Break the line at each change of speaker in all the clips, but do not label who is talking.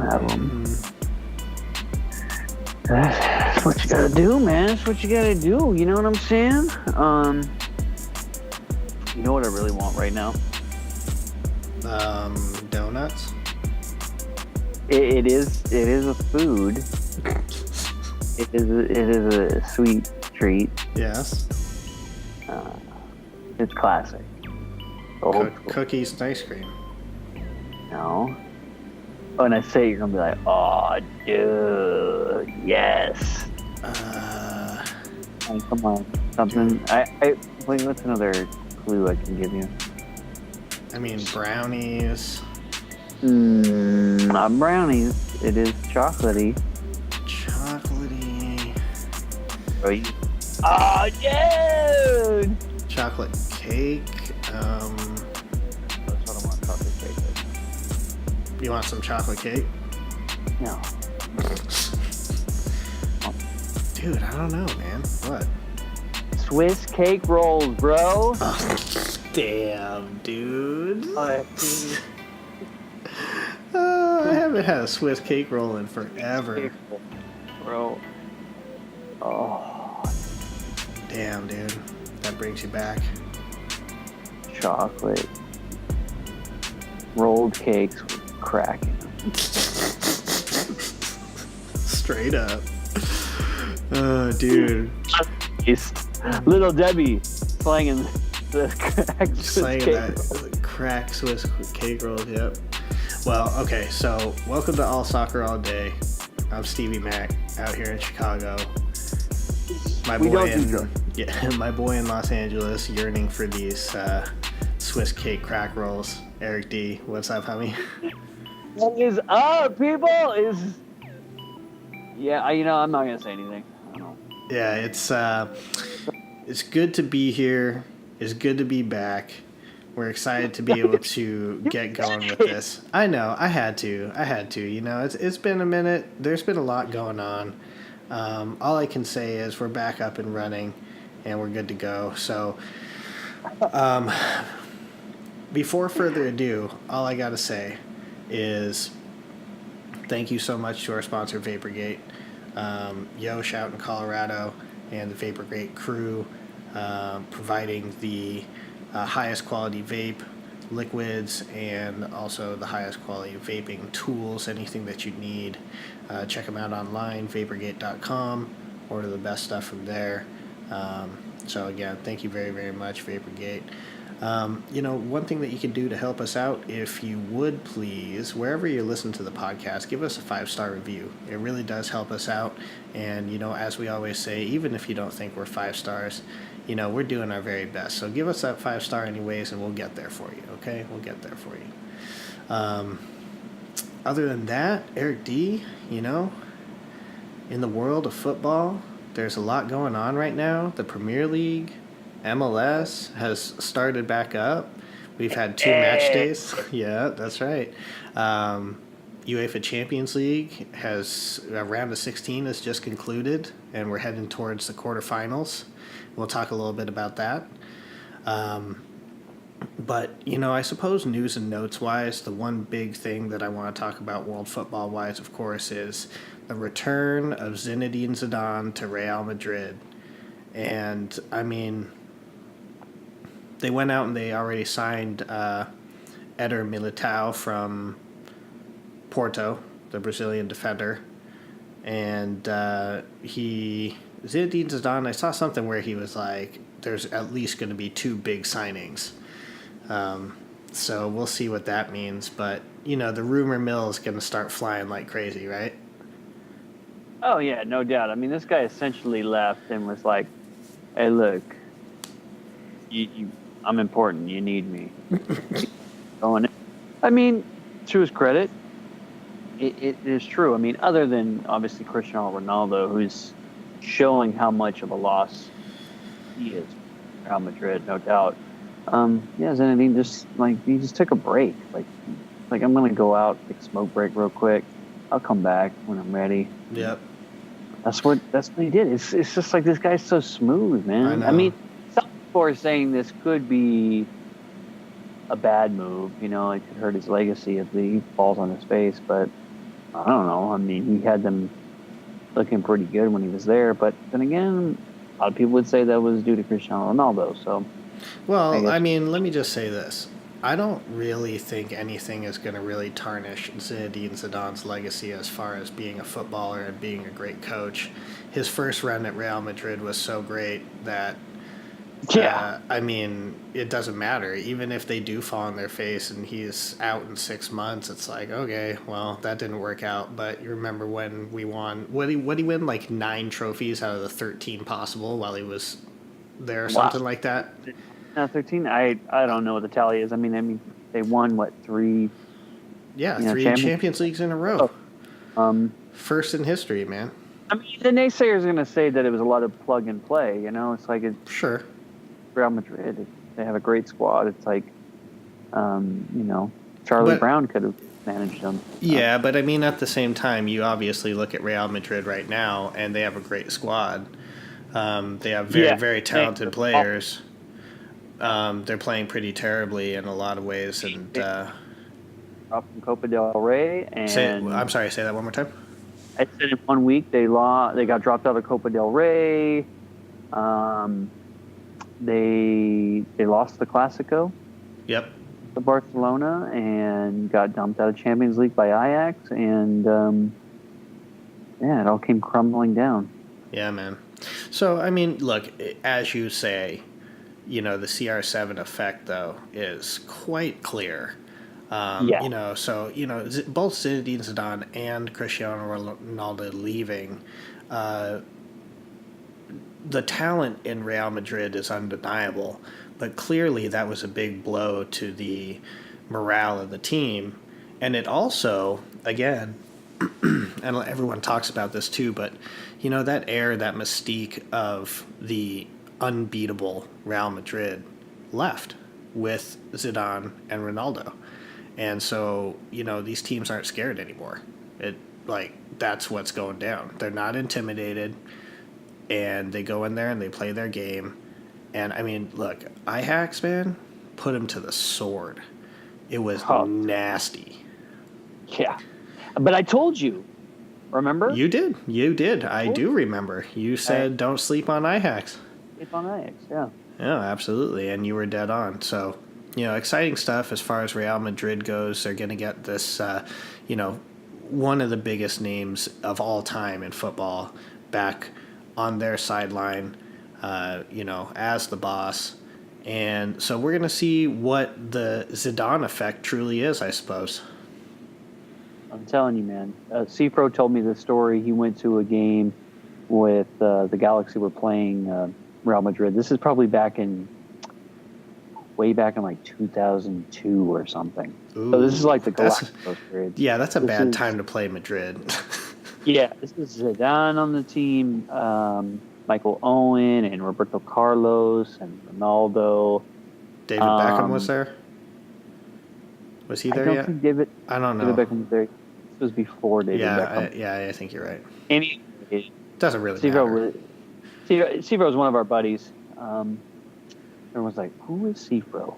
have them. That's what you gotta do, man. That's what you gotta do. You know what I'm saying? You know what I really want right now?
Donuts.
It is a food. It is a sweet treat.
Yes.
It's classic.
Cookies and ice cream.
No. When I say it, you're gonna be like, "Oh, dude, yes." Come on, something. What's another clue I can give you?
I mean, brownies.
Not brownies. It is chocolatey.
Chocolatey.
Oh, dude!
Chocolate cake.
That's what I want. Chocolate cake.
You want some chocolate cake?
No.
Dude, I don't know, man. What?
Swiss cake rolls, bro.
Oh, damn, dude. I haven't had a Swiss cake roll in forever.
Bro. Oh.
Damn, dude. That brings you back.
Chocolate. Rolled cakes with crack in them.
Straight up. Oh, dude.
Little Debbie slanging the crack
Slanging
cake
that crack Swiss cake rolls, yep. Well, okay, so welcome to All Soccer All Day. I'm Stevie Mac out here in Chicago. My boy in Los Angeles yearning for these Swiss cake crack rolls. Eric D, what's up, homie?
What is up, people? I'm not gonna say anything. I don't know.
Yeah, it's good to be here. It's good to be back. We're excited to be able to get going with this. I know, I had to. You know, it's been a minute. There's been a lot going on. All I can say is we're back up and running, and we're good to go. So, before further ado, all I gotta say is thank you so much to our sponsor, Vaporgate. Yosh out in Colorado and the Vaporgate crew providing the highest quality vape, liquids, and also the highest quality vaping tools, anything that you need. Check them out online, vaporgate.com. Order the best stuff from there. So again, thank you very, very much, Vaporgate. One thing that you can do to help us out, if you would please, wherever you listen to the podcast, give us a 5-star review. It really does help us out. And, as we always say, even if you don't think we're 5 stars, we're doing our very best. So give us that 5-star anyways, and we'll get there for you, okay? We'll get there for you. Other than that, Eric D, in the world of football, there's a lot going on right now. The Premier League, MLS has started back up. We've had 2 match days. Yeah, that's right. UEFA Champions League has round of 16 has just concluded, and we're heading towards the quarterfinals. We'll talk a little bit about that. But, I suppose news and notes-wise, the one big thing that I want to talk about world football-wise, of course, is the return of Zinedine Zidane to Real Madrid. And, I mean, they went out and they already signed Eder Militao from Porto, the Brazilian defender. And Zinedine Zidane, I saw something where he was like, there's at least going to be 2 big signings. So we'll see what that means. But, the rumor mill is going to start flying like crazy, right?
Oh, yeah, no doubt. I mean, this guy essentially left and was like, hey, look, I'm important. You need me. I mean, to his credit, it is true. I mean, other than, obviously, Cristiano Ronaldo, who's showing how much of a loss he is for Real Madrid, no doubt. Zinedine he just took a break. Like I'm gonna go out, take a smoke break real quick. I'll come back when I'm ready.
Yep.
That's what he did. It's just like this guy's so smooth, man. I mean, some people are saying this could be a bad move. It could hurt his legacy if he falls on his face. But I don't know. I mean, he had them looking pretty good when he was there, but then again, a lot of people would say that was due to Cristiano Ronaldo. So I
Well,
guess
I mean, let me just say this. I don't really think anything is going to really tarnish Zinedine Zidane's legacy as far as being a footballer and being a great coach. His first run at Real Madrid was so great that,
yeah,
I mean, it doesn't matter. Even if they do fall on their face and he's out in 6 months, it's like, okay, well, that didn't work out. But you remember when we won, what did he win? Like 9 trophies out of the 13 possible while he was there, or
wow.
something like that?
13. I don't know what the tally is. I mean, they won what, three,
Yeah, 3
champions.
Champions Leagues in a row.
Oh, um,
First in history, man.
I mean, the naysayers are going to say that it was a lot of plug and play. It's like it's
Sure.
Real Madrid. They have a great squad. It's like, Charlie
But
Brown could have managed them.
yeah, but I mean, at the same time, you obviously look at Real Madrid right now, and they have a great squad. They have very, very talented players. They're playing pretty terribly in a lot of ways, and
From Copa del Rey, and
I'm sorry, say that one more time.
I said in 1 week they got dropped out of Copa del Rey. They lost the Clásico
Yep.
to Barcelona and got dumped out of Champions League by Ajax, and it all came crumbling down.
Yeah, man. So, I mean, look, as you say, the CR7 effect, though, is quite clear.
Yeah.
Both Zinedine Zidane and Cristiano Ronaldo leaving, the talent in Real Madrid is undeniable, but clearly that was a big blow to the morale of the team. And it also, again, and everyone talks about this too, but that air, that mystique of the unbeatable Real Madrid left with Zidane and Ronaldo. And so, these teams aren't scared anymore. That's what's going down. They're not intimidated, and they go in there and they play their game. And I mean, look, Ajax, man, put him to the sword. It was nasty.
Yeah. But I told you, remember?
You did. I do remember. You said don't sleep on Ajax.
Sleep on Ajax, yeah.
Yeah, absolutely. And you were dead on. So, exciting stuff as far as Real Madrid goes. They're going to get this, one of the biggest names of all time in football back on their sideline, as the boss. And so we're going to see what the Zidane effect truly is, I suppose.
I'm telling you, man. C-Pro told me this story. He went to a game with the Galaxy were playing Real Madrid. This is probably way back in like 2002 or something. Ooh, so this is like the Galacticos period.
Yeah, that's a bad time to play Madrid.
Yeah, this is Zidane on the team, Michael Owen and Roberto Carlos and Ronaldo.
David Beckham was there? Was he there yet? I don't know.
David Beckham was there. This was before David Beckham.
I think you're right.
Anyway,
doesn't really matter.
Cifro was one of our buddies. Everyone's like, who is Cifro?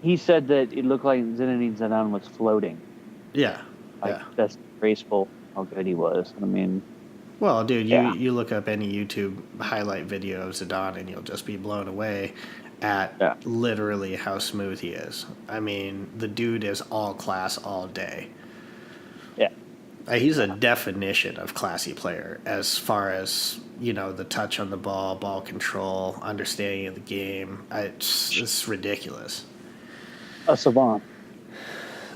He said that it looked like Zinedine Zidane was floating.
Yeah.
That's graceful how good he was. I mean...
Well, dude, you look up any YouTube highlight video of Zidane and you'll just be blown away at literally how smooth he is. I mean, the dude is all class all day.
Yeah.
He's a definition of classy player as far as, the touch on the ball control, understanding of the game. It's ridiculous.
A savant.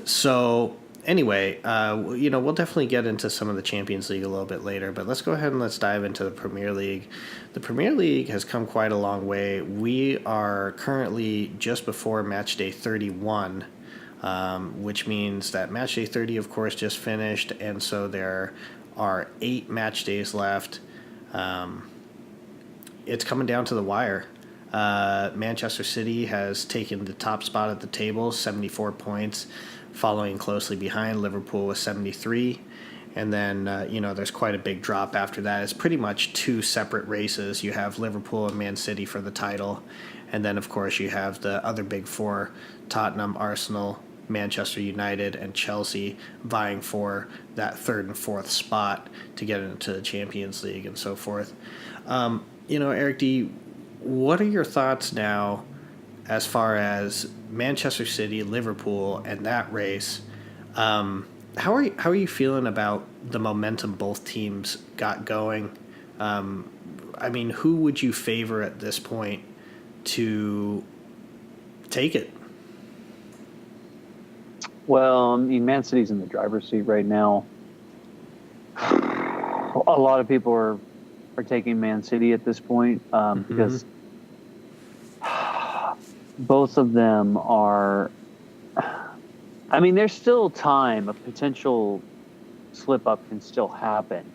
So... Anyway, we'll definitely get into some of the Champions League a little bit later, but let's go ahead and let's dive into the Premier League. The Premier League has come quite a long way. We are currently just before Matchday 31, which means that Matchday 30, of course, just finished, and so there are 8 match days left. It's coming down to the wire. Manchester City has taken the top spot at the table, 74 points. Following closely behind, Liverpool with 73. And then, there's quite a big drop after that. It's pretty much 2 separate races. You have Liverpool and Man City for the title. And then, of course, you have the other big 4, Tottenham, Arsenal, Manchester United and Chelsea vying for that third and fourth spot to get into the Champions League and so forth. Eric D., what are your thoughts now as far as Manchester City, Liverpool, and that race? How are you feeling about the momentum both teams got going? Who would you favor at this point to take it?
Well, Man City's in the driver's seat right now. A lot of people are taking Man City at this point because both of them are. There's still time. A potential slip up can still happen.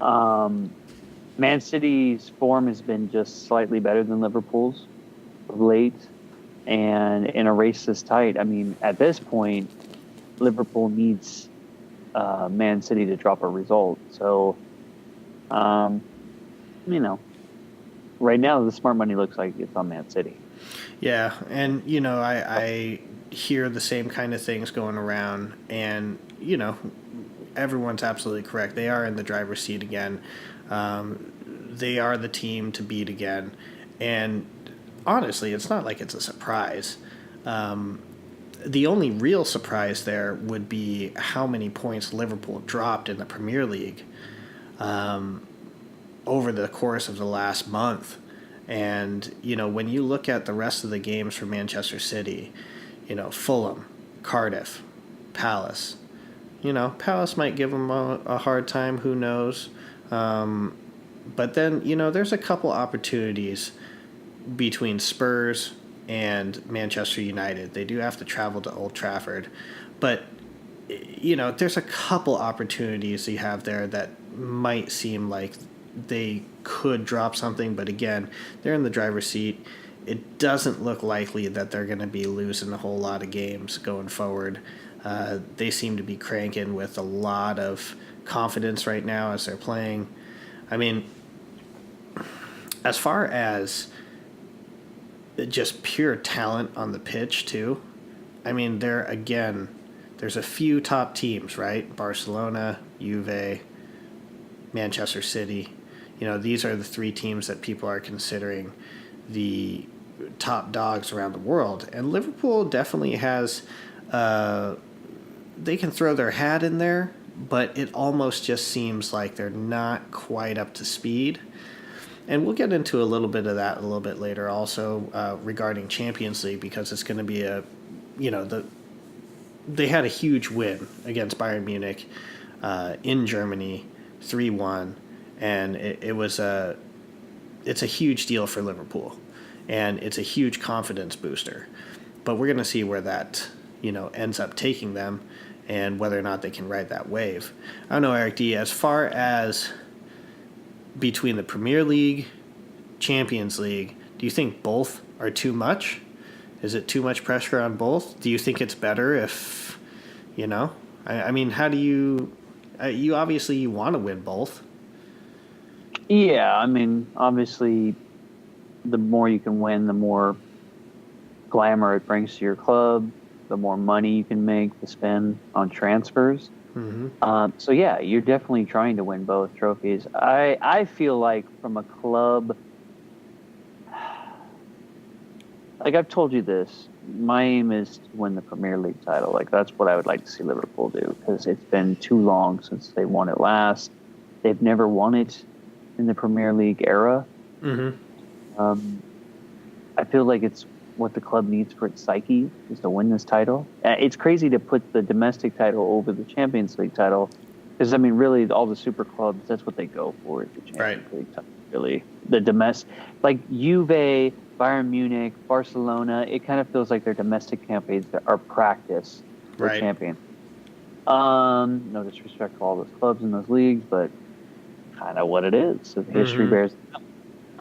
Man City's form has been just slightly better than Liverpool's of late, and in a race this tight, at this point, Liverpool needs Man City to drop a result. So, right now the smart money looks like it's on Man City.
Yeah, and I hear the same kind of things going around, and everyone's absolutely correct. They are in the driver's seat again. They are the team to beat again, and honestly, it's not like it's a surprise. The only real surprise there would be how many points Liverpool dropped in the Premier League over the course of the last month. And, when you look at the rest of the games for Manchester City, Fulham, Cardiff, Palace. Palace might give them a hard time, who knows. But then, there's a couple opportunities between Spurs and Manchester United. They do have to travel to Old Trafford. But, there's a couple opportunities you have there that might seem like they could drop something. But again, they're in the driver's seat. It doesn't look likely that they're going to be losing a whole lot of games going forward. They seem to be cranking with a lot of confidence right now as they're playing. As far as just pure talent on the pitch, too, there's a few top teams, right? Barcelona, Juve, Manchester City. These are the three teams that people are considering the top dogs around the world. And Liverpool definitely has, they can throw their hat in there, but it almost just seems like they're not quite up to speed. And we'll get into a little bit of that a little bit later also regarding Champions League, because it's going to be they had a huge win against Bayern Munich in Germany, 3-1, and it's a huge deal for Liverpool, and it's a huge confidence booster. But we're going to see where that ends up taking them, and whether or not they can ride that wave. I don't know, Eric D., as far as between the Premier League, Champions League, do you think both are too much? Is it too much pressure on both? Do you think it's better if, how do you obviously you want to win both.
Yeah, obviously the more you can win, the more glamour it brings to your club, the more money you can make to spend on transfers.
Mm-hmm.
So yeah, you're definitely trying to win both trophies. I feel like from a club, like I've told you this, my aim is to win the Premier League title. Like that's what I would like to see Liverpool do, because it's been too long since they won it last. They've never won it in the Premier League era.
Mm-hmm.
I feel like it's what the club needs for its psyche is to win this title. It's crazy to put the domestic title over the Champions League title, because really all the super clubs, that's what they go for, is the Champions League title. Really, the domestic, like Juve, Bayern Munich, Barcelona, it kind of feels like their domestic campaigns that are practice for champions. No disrespect to all those clubs in those leagues, but kind of what it is. So the history bears it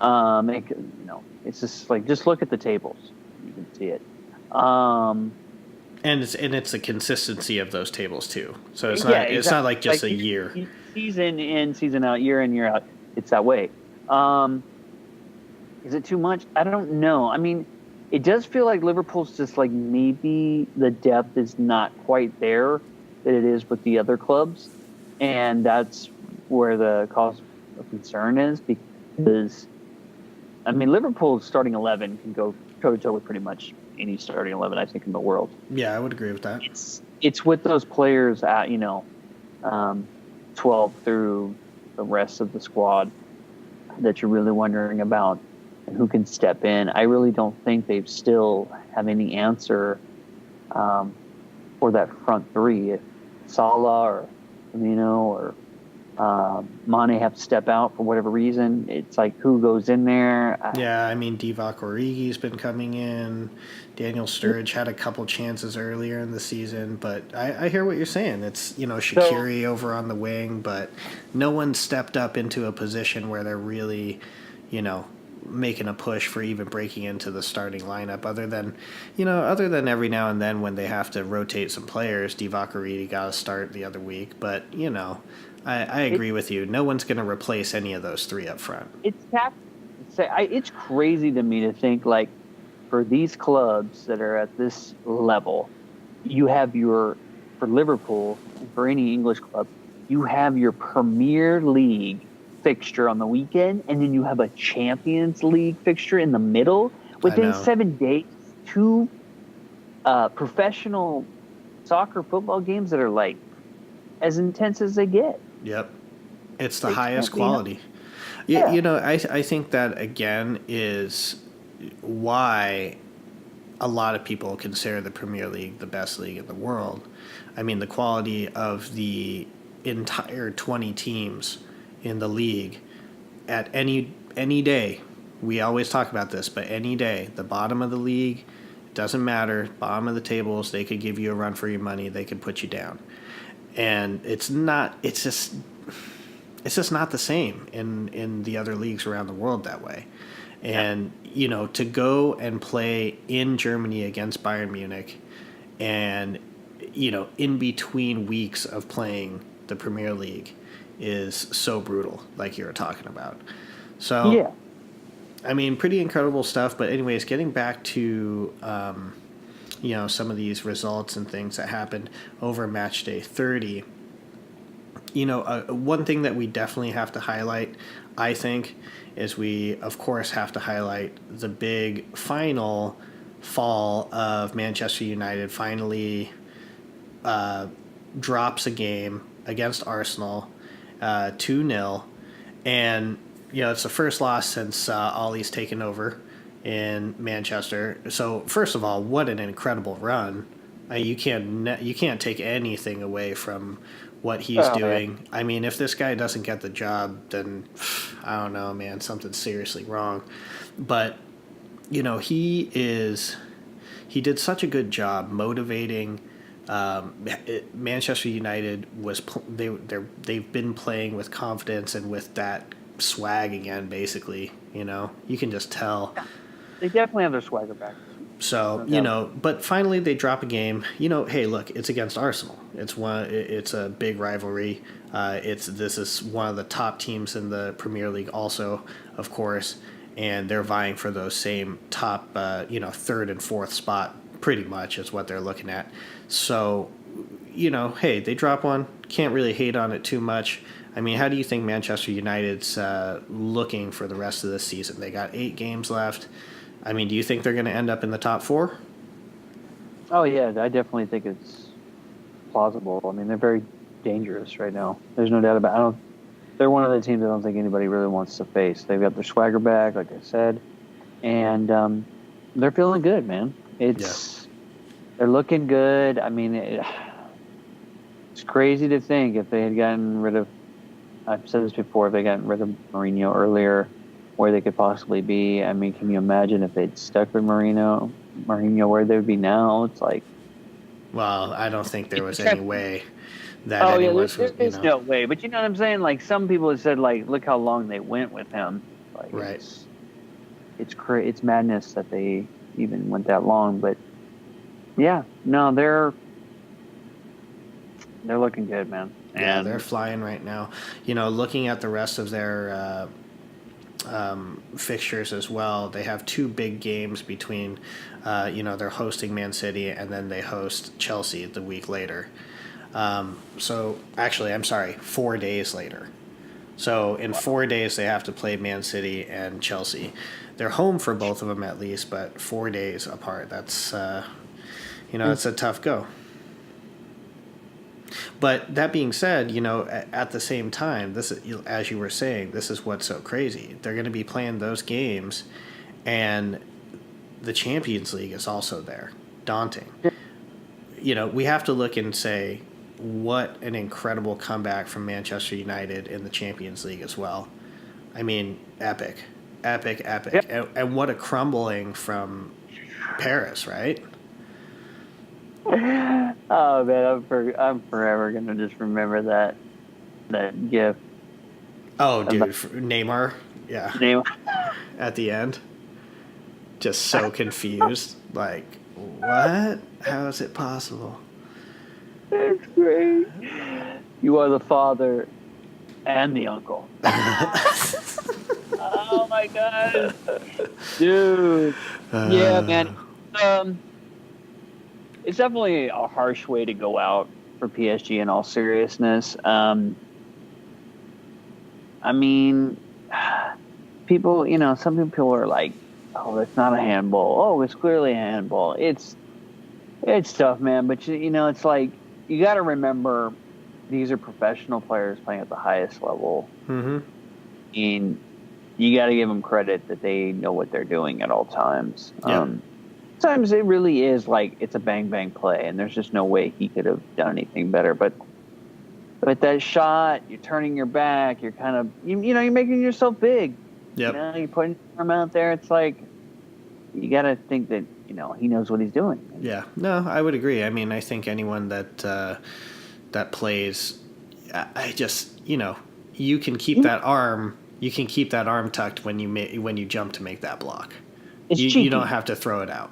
out. It's just like, just look at the tables. You can see it.
And it's the consistency of those tables too. So it's not exactly. It's not like just a year.
Season in, season out, year in, year out. It's that way. Is it too much? I don't know. it does feel like Liverpool's just like maybe the depth is not quite there that it is with the other clubs, and that's where the cause of concern is because I mean Liverpool's starting 11 can go toe to toe with pretty much any starting 11 I think in the world.
Yeah, I would agree with that.
It's with those players at 12 through the rest of the squad that you're really wondering about and who can step in. I really don't think they've still have any answer for that front three. If Salah or Firmino or Mane have to step out for whatever reason, it's like who goes in there?
Yeah, I mean, Divock Origi's been coming in. Daniel Sturridge had a couple chances earlier in the season, but I hear what you're saying. It's, Shaqiri over on the wing, but no one stepped up into a position where they're really, making a push for even breaking into the starting lineup other than every now and then when they have to rotate some players. Divock Origi got a start the other week, but, I agree with you. No one's going to replace any of those three up front.
It's crazy to me to think like for these clubs that are at this level, you have for Liverpool and for any English club, you have your Premier League fixture on the weekend, and then you have a Champions League fixture in the middle. Within 7 days, two professional soccer football games that are like as intense as they get.
Yep. It's the highest quality. Yeah. I think that, again, is why a lot of people consider the Premier League the best league in the world. I mean, the quality of the entire 20 teams in the league at any day, we always talk about this, but any day, the bottom of the league, doesn't matter, bottom of the tables, they could give you a run for your money, they could put you down. And it's just not the same in the other leagues around the world that way. And, to go and play in Germany against Bayern Munich and, in between weeks of playing the Premier League is so brutal, like you were talking about. So,
yeah.
I mean, pretty incredible stuff. But anyways, getting back to, some of these results and things that happened over Matchday 30, one thing that we definitely have to highlight, I think, is we, of course, have to highlight the big final fall of Manchester United finally drops a game against Arsenal 2-0. And, it's the first loss since Ollie's taken over in Manchester. So, first of all, what an incredible run. You can't take anything away from what he's doing. Man. I mean, if this guy doesn't get the job, then I don't know, man, something's seriously wrong. But, he did such a good job motivating. Manchester United they've been playing with confidence and with that swag again. Basically, you can just tell
they definitely have their swagger back.
So but finally they drop a game. Hey, look, it's against Arsenal. It's a big rivalry. This is one of the top teams in the Premier League, also, of course, and they're vying for those same top, third and fourth spot. Pretty much is what they're looking at. So, hey, they drop one. Can't really hate on it too much. I mean, how do you think Manchester United's looking for the rest of this season? They got 8 games left. I mean, do you think they're going to end up in the top 4?
Oh, yeah, I definitely think it's plausible. I mean, they're very dangerous right now. There's no doubt about it. They're one of the teams I don't think anybody really wants to face. They've got their swagger back, like I said, and they're feeling good, man. They're looking good. I mean, it's crazy to think if they had gotten rid of, I've said this before, if they gotten rid of Mourinho earlier, where they could possibly be. I mean, can you imagine if they'd stuck with Mourinho, where they would be now? It's like,
well, I don't think there was any way that anyone.
There's no way. But you know what I'm saying? Like, some people have said, like, look how long they went with him. Like,
right.
It's madness that they even went that long. But yeah, no, they're looking good, man.
Yeah, they're flying right now. Looking at the rest of their fixtures as well. They have two big games between, they're hosting Man City and then they host Chelsea the week later. So actually, I'm sorry, 4 days later. So in 4 days, they have to play Man City and Chelsea. They're home for both of them at least, but 4 days apart. That's, it's a tough go. But that being said, at the same time, this is, as you were saying, this is what's so crazy. They're going to be playing those games, and the Champions League is also there. Daunting. We have to look and say, what an incredible comeback from Manchester United in the Champions League as well. I mean, epic. Yep. And what a crumbling from Paris, right?
Oh man, I'm forever gonna just remember that gif.
Oh, dude, Neymar, yeah,
Neymar
at the end, just so confused, like, what? How is it possible?
That's great. You are the father and the uncle. Oh my god, dude. Yeah, man. It's definitely a harsh way to go out for PSG in all seriousness. I mean, people, some people are like, oh, that's not a handball. Oh, it's clearly a handball. It's tough, man. But, it's like, you got to remember these are professional players playing at the highest level.
Mm-hmm.
And you got to give them credit that they know what they're doing at all times.
Yep.
Sometimes it really is like it's a bang play, and there's just no way he could have done anything better. But that shot, you're turning your back, you're kind of you're making yourself big.
Yep.
You're putting your arm out there. It's like you got to think that he knows what he's doing.
Yeah. No, I would agree. I mean, I think anyone that plays, I just you can keep that arm. You can keep that arm tucked when you jump to make that block. You don't have to throw it out.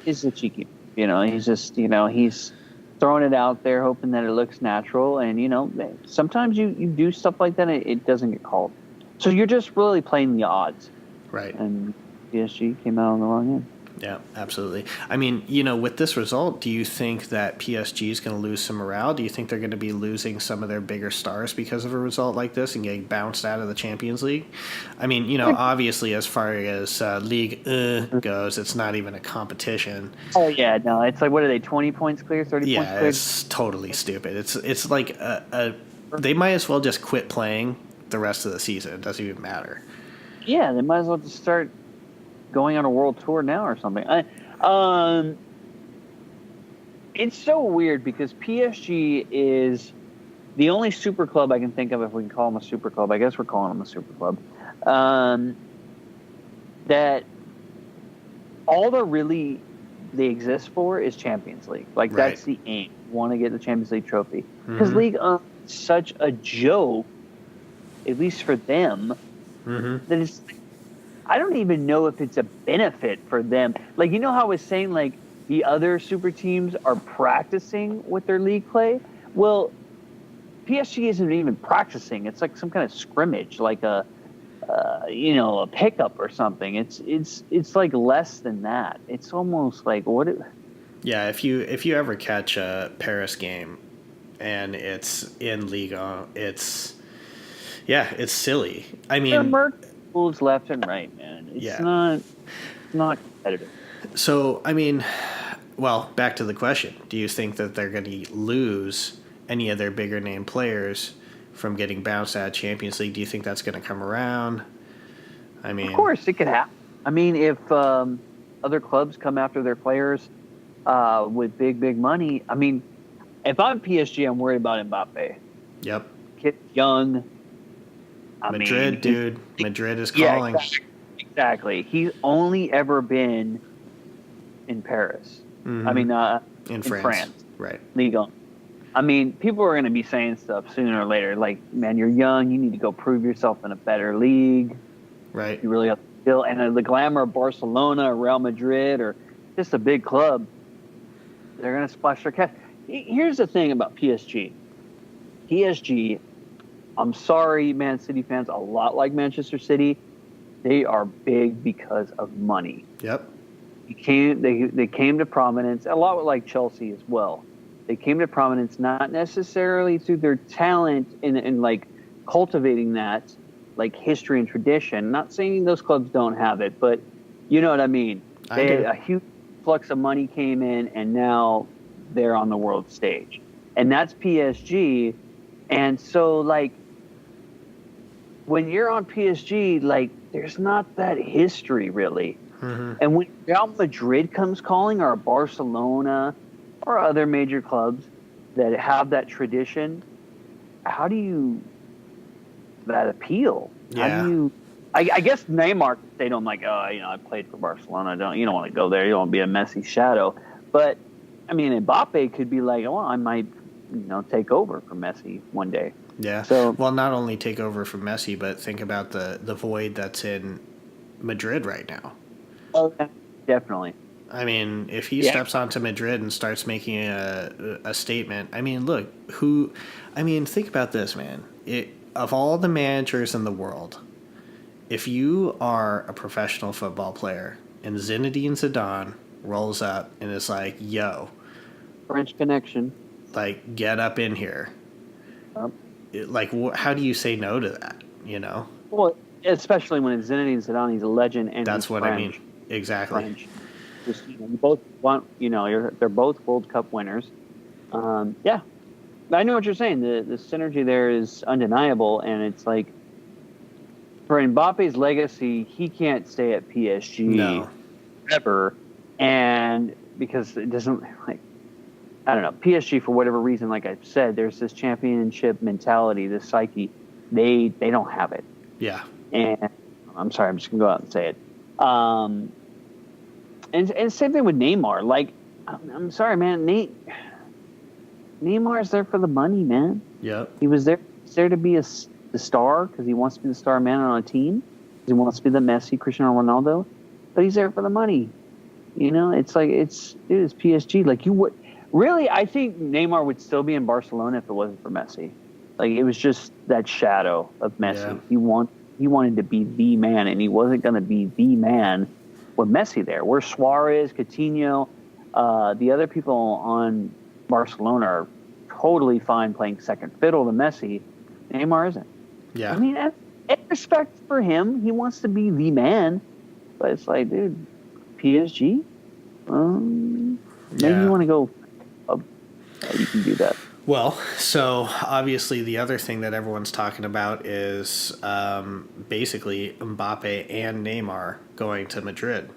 He's a cheeky. He's just he's throwing it out there, hoping that it looks natural. And sometimes you do stuff like that, and it doesn't get called. So you're just really playing the odds.
Right.
And PSG came out on the wrong end.
Yeah, absolutely. I mean, with this result, do you think that PSG is going to lose some morale? Do you think they're going to be losing some of their bigger stars because of a result like this and getting bounced out of the Champions League? I mean, obviously, as far as League goes, it's not even a competition.
Oh, yeah, no. It's like, what are they, 20 points clear, 30 points clear?
Yeah, it's totally stupid. It's like they might as well just quit playing the rest of the season. It doesn't even matter.
Yeah, they might as well just start going on a world tour now or something. It's so weird because PSG is the only super club I can think of, if we can call them a super club. I guess we're calling them a super club. That all they exist for is Champions League. Like,
right.
That's the aim. Want to get the Champions League trophy. Because League is such a joke, at least for them, that it's... I don't even know if it's a benefit for them. Like, how I was saying, like, the other super teams are practicing with their league play? Well, PSG isn't even practicing. It's like some kind of scrimmage, like a pickup or something. It's like less than that. It's almost like
Yeah, if you ever catch a Paris game and it's in Liga, it's silly. I mean,
moves left and right, man. It's not competitive.
So, I mean, well, back to the question. Do you think that they're going to lose any of their bigger name players from getting bounced out of Champions League? Do you think that's going to come around? I mean,
of course, it could happen. I mean, if other clubs come after their players with big money, I mean, if I'm PSG, I'm worried about Mbappe.
Yep.
Kid young.
Madrid, dude. Madrid is calling.
Yeah, exactly. He's only ever been in Paris.
Mm-hmm.
I mean,
in France. Right.
Ligue 1. I mean, people are going to be saying stuff sooner or later. Like, man, you're young. You need to go prove yourself in a better league.
Right.
You really have to feel. And the glamour of Barcelona or Real Madrid or just a big club, they're going to splash their cash. Here's the thing about PSG. PSG I'm sorry, Man City fans, a lot like Manchester City, they are big because of money.
Yep.
They came to prominence a lot like Chelsea as well. They came to prominence not necessarily through their talent in like cultivating that like history and tradition. Not saying those clubs don't have it, but you know what I mean.
I do.
A huge flux of money came in, and now they're on the world stage, and that's PSG. And so like when you're on PSG, like there's not that history really.
Mm-hmm.
And when Real Madrid comes calling, or Barcelona, or other major clubs that have that tradition, how do you that appeal? How
Yeah.
do you? I guess Neymar could say to him like, oh, I played for Barcelona. You don't want to go there. You don't want to be a Messi shadow. But I mean, Mbappe could be like, well, I might, take over for Messi one day.
Yeah.
So,
Well, not only take over from Messi, but think about the void that's in Madrid right now.
oh, definitely.
I mean, if he steps onto Madrid and starts making a statement, I mean, look, think about this, man. Of all the managers in the world, if you are a professional football player and Zinedine Zidane rolls up and is like, yo,
French connection.
like, get up in here. How do you say no to that,
Well, especially when it's Zinedine Zidane, he's a legend, and
That's
he's
what
French.
I mean. Exactly.
French. Just, you both want, they're both World Cup winners. Yeah, I know what you're saying. The synergy there is undeniable, and it's like for Mbappe's legacy, he can't stay at PSG ever, and because it doesn't like. I don't know, PSG, for whatever reason, like I've said, there's this championship mentality, this psyche. They don't have it.
Yeah.
And I'm sorry, I'm just going to go out and say it. And same thing with Neymar. Like, I'm sorry, man. Neymar's there for the money, man.
Yep.
He was there to be the star because he wants to be the star man on a team. He wants to be the Messi, Cristiano Ronaldo. But he's there for the money. It's like, it's PSG. Like, you would... Really, I think Neymar would still be in Barcelona if it wasn't for Messi. Like, it was just that shadow of Messi. Yeah. He wanted to be the man, and he wasn't going to be the man with Messi there. Where Suarez, Coutinho, the other people on Barcelona are totally fine playing second fiddle to Messi. Neymar isn't.
Yeah.
I mean, in respect for him, he wants to be the man. But it's like, dude, PSG? Maybe you want to go... you can do that.
Well, so obviously the other thing that everyone's talking about is basically Mbappe and Neymar going to Madrid.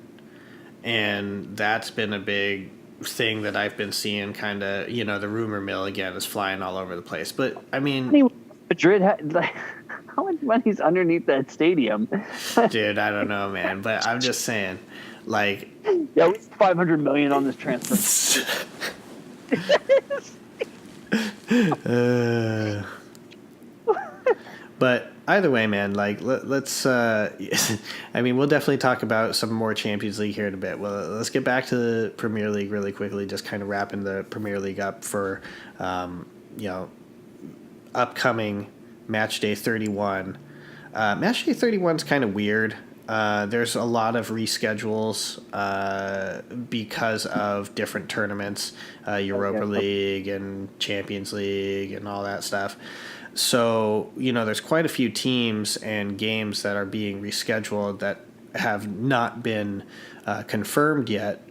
And that's been a big thing that I've been seeing kind of, the rumor mill again is flying all over the place. But, I mean...
Madrid, how much money's underneath that stadium?
Dude, I don't know, man. But I'm just saying, like...
Yeah, we spent $500 million on this transfer.
But either way, man, like let's I mean, we'll definitely talk about some more Champions League here in a bit. Well, let's get back to the Premier League really quickly, just kind of wrapping the Premier League up for upcoming Matchday 31. Matchday 31 is kind of weird. There's a lot of reschedules because of different tournaments, Europa League and Champions League and all that stuff. So, there's quite a few teams and games that are being rescheduled that have not been confirmed yet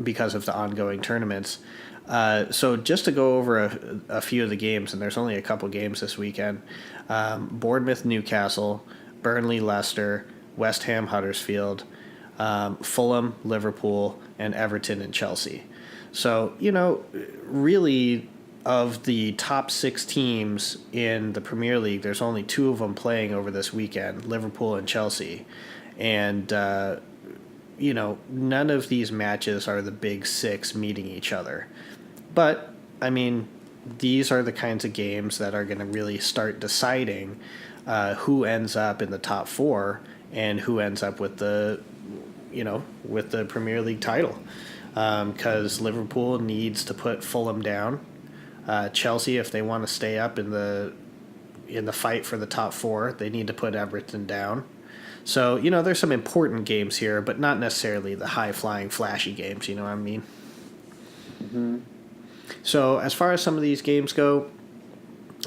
because of the ongoing tournaments. So just to go over a few of the games, and there's only a couple games this weekend, Bournemouth, Newcastle, Burnley, Leicester, West Ham, Huddersfield, Fulham, Liverpool, and Everton and Chelsea. So, really of the top 6 teams in the Premier League, there's only 2 of them playing over this weekend, Liverpool and Chelsea. And, none of these matches are the big 6 meeting each other. But, I mean, these are the kinds of games that are going to really start deciding who ends up in the top 4 and who ends up with the Premier League title. Because Liverpool needs to put Fulham down. Chelsea, if they want to stay up in the in the fight for the top four. They need to put Everton down. So, you know, there's some important games here, but not necessarily the high-flying, flashy games, you know what I mean?
Mm-hmm.
So, as far as some of these games go,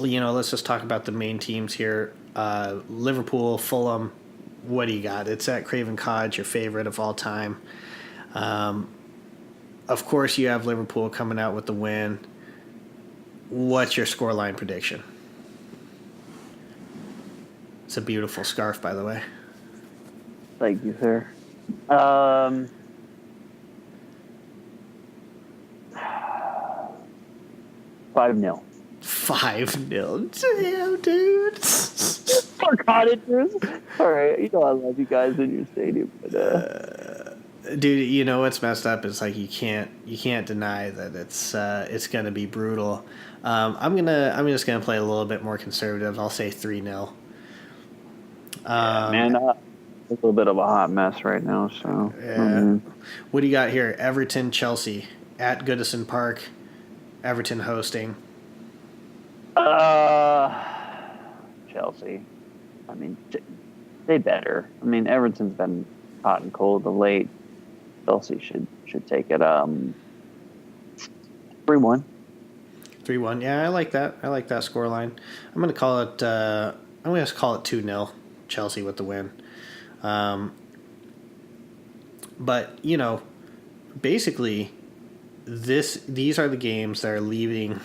you know, let's just talk about the main teams here. Liverpool, Fulham, what do you got? It's at Craven Cottage, your favorite of all time. Of course, you have Liverpool coming out with the win. What's your scoreline prediction? It's a beautiful scarf, by the way.
Thank you, sir. 5-0.
5-0. Damn, dude.
Forgot it, dude. All right, you know I love you guys in your stadium, but
dude, you know what's messed up is like you can't deny that it's gonna be brutal. I'm just gonna play a little bit more conservative. I'll say 3-0.
man, it's a little bit of a hot mess right now. So
yeah. What do you got here? Everton, Chelsea at Goodison Park. Everton hosting.
Chelsea. I mean, they better. I mean, Everton's been hot and cold of late. Chelsea should take it. 3-1.
3-1. Yeah, I like that. I like that scoreline. I'm gonna call it. I'm gonna call it 2-0. Chelsea with the win. But you know, basically, these are the games that are leading.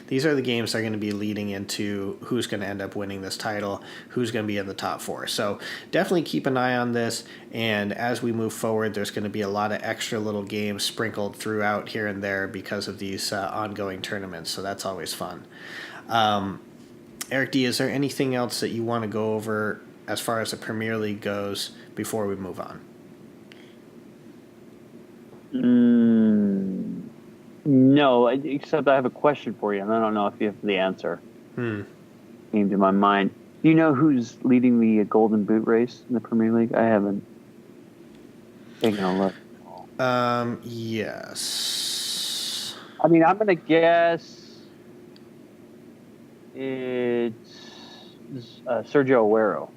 These are the games that are going to be leading into who's going to end up winning this title, who's going to be in the top four. So definitely keep an eye on this. And as we move forward, there's going to be a lot of extra little games sprinkled throughout here and there because of these ongoing tournaments. So that's always fun. Eric D, is there anything else that you want to go over as far as the Premier League goes before we move on?
No, except I have a question for you, and I don't know if you have the answer. Came to my mind. Do you know who's leading the Golden Boot race in the Premier League? I haven't taken a look.
Yes.
I mean, I'm going to guess it's Sergio Aguero.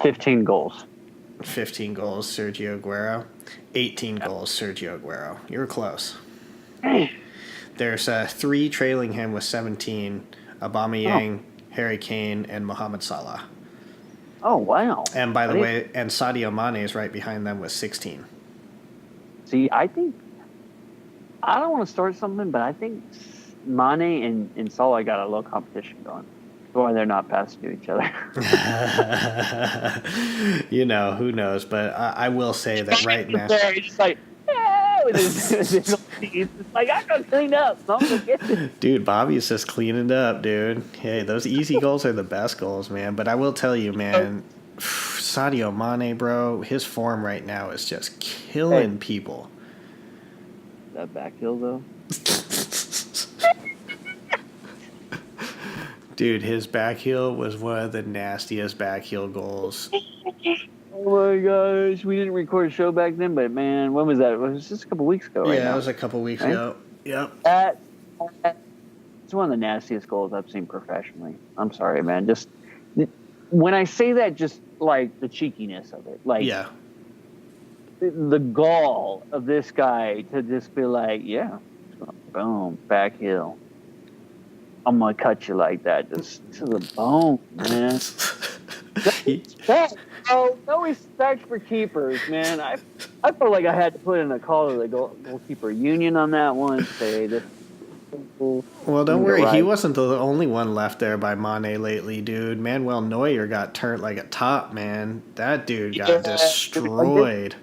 15 goals.
15 goals, Sergio Aguero. 18 goals, Sergio Aguero. You were close. There's 3 trailing him with 17. Aubameyang, Harry Kane, and Mohamed Salah.
Oh, wow.
And by the way, and Sadio Mane is right behind them with 16.
See, I think, I don't want to start something, but I think Mane and Salah got a little competition going. Why they're not passing to each other.
You know, who knows? But I will say that right now.
He's just like, it's like, I got cleaned up. So I'm gonna get it.
Dude, Bobby's just cleaning up, dude. Hey, those easy goals are the best goals, man. But I will tell you, man, Sadio Mane, bro, his form right now is just killing people.
That back heel, though.
Dude, his back heel was one of the nastiest back heel goals.
Oh my gosh, we didn't record a show back then, but man, when was that? It was just a couple weeks ago, right?
Yeah, it was a couple weeks ago. Yep.
It's one of the nastiest goals I've seen professionally. I'm sorry, man. Just when I say that, just like the cheekiness of it, like the gall of this guy to just be like, yeah, boom, back heel. I'm gonna cut you like that, just to the bone, man. No respect for keepers, man. I felt like I had to put in a call to the goalkeeper union on that one. Say this.
Well, don't worry. Right. He wasn't the only one left there by Mane lately, dude. Manuel Neuer got turned like a top, man. That dude got destroyed.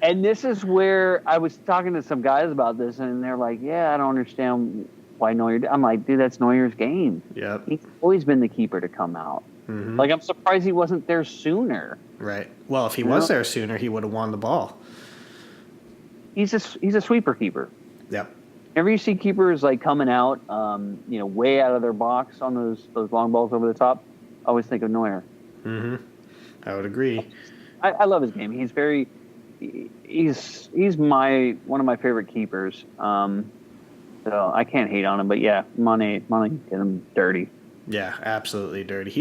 And this is where I was talking to some guys about this, and they're like, yeah, I don't understand why Neuer. I'm like, dude, that's Neuer's game.
Yep.
He's always been the keeper to come out. Mm-hmm. Like, I'm surprised he wasn't there sooner.
Right. Well, if he was there sooner, he would have won the ball.
He's a sweeper keeper.
Yep.
Whenever you see keepers like coming out, way out of their box on those long balls over the top, I always think of Neuer.
Mm-hmm. I would agree.
I love his game. He's one of my favorite keepers. So I can't hate on him, but yeah, Mane did him dirty.
Yeah, absolutely dirty.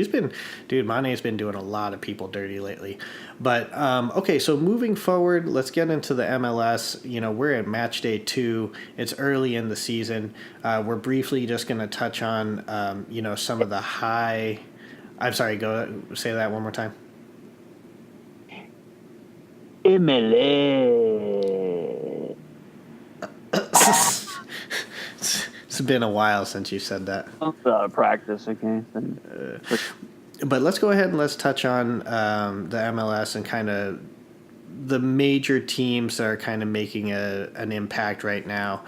Mane's been doing a lot of people dirty lately. But okay, so moving forward, let's get into the MLS. We're at match day 2. It's early in the season. We're briefly just going to touch on, some of the high. I'm sorry. Go say that one more time.
MLS.
It's been a while since you said that.
Practice, okay.
But let's go ahead and let's touch on the MLS and kind of the major teams that are kind of making an impact right now.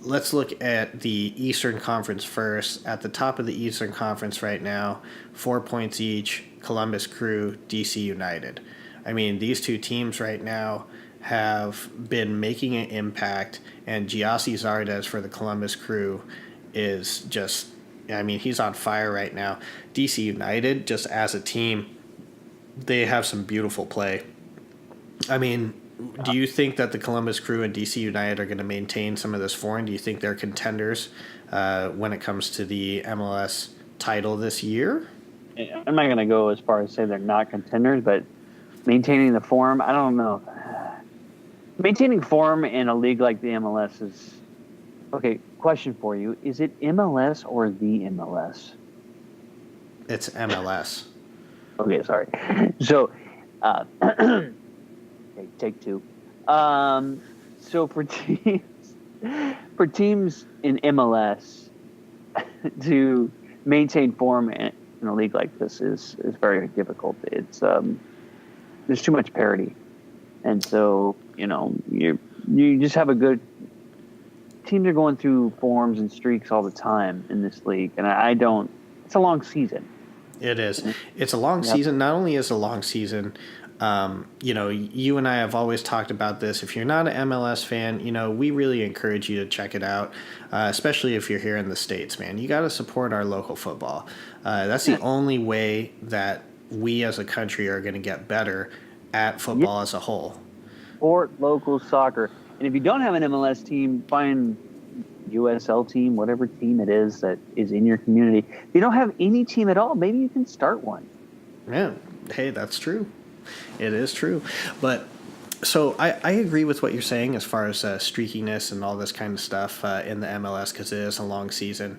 Let's look at the Eastern Conference first. At the top of the Eastern Conference right now, 4 points each, Columbus Crew, DC United. I mean, these two teams right now have been making an impact, and Giassi Zardes for the Columbus Crew is just, he's on fire right now. DC United, just as a team, they have some beautiful play. Do you think that the Columbus Crew and DC United are going to maintain some of this form? Do you think they're contenders when it comes to the MLS title this year?
I'm not going to go as far as say they're not contenders, but maintaining the form, I don't know. Maintaining form in a league like the MLS is... Okay, question for you. Is it MLS or the MLS?
It's MLS.
Okay, sorry. So, okay, take 2. So for teams in MLS to maintain form in a league like this is very difficult. It's there's too much parity, and so you just have a good... Teams are going through forms and streaks all the time in this league, and I don't... It's a long season.
It is. It's a long season. Not only is it a long season, you and I have always talked about this. If you're not an MLS fan, we really encourage you to check it out, especially if you're here in the States, man. You got to support our local football. That's the only way that we as a country are going to get better at football as a whole.
Support local soccer. And if you don't have an MLS team, find USL team, whatever team it is that is in your community. If you don't have any team at all, maybe you can start one.
Yeah. Hey, that's true. It is true. But so I agree with what you're saying as far as streakiness and all this kind of stuff in the MLS because it is a long season.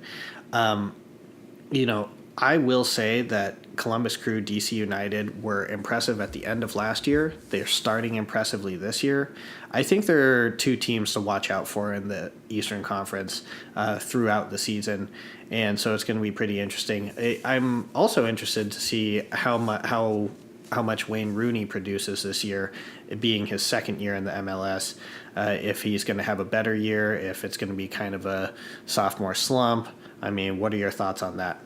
I will say that Columbus Crew, DC United were impressive at the end of last year. They're starting impressively this year. I think there are two teams to watch out for in the Eastern Conference throughout the season, and so it's going to be pretty interesting. I'm also interested to see how much Wayne Rooney produces this year, it being his second year in the MLS. If he's going to have a better year, if it's going to be kind of a sophomore slump. What are your thoughts on that?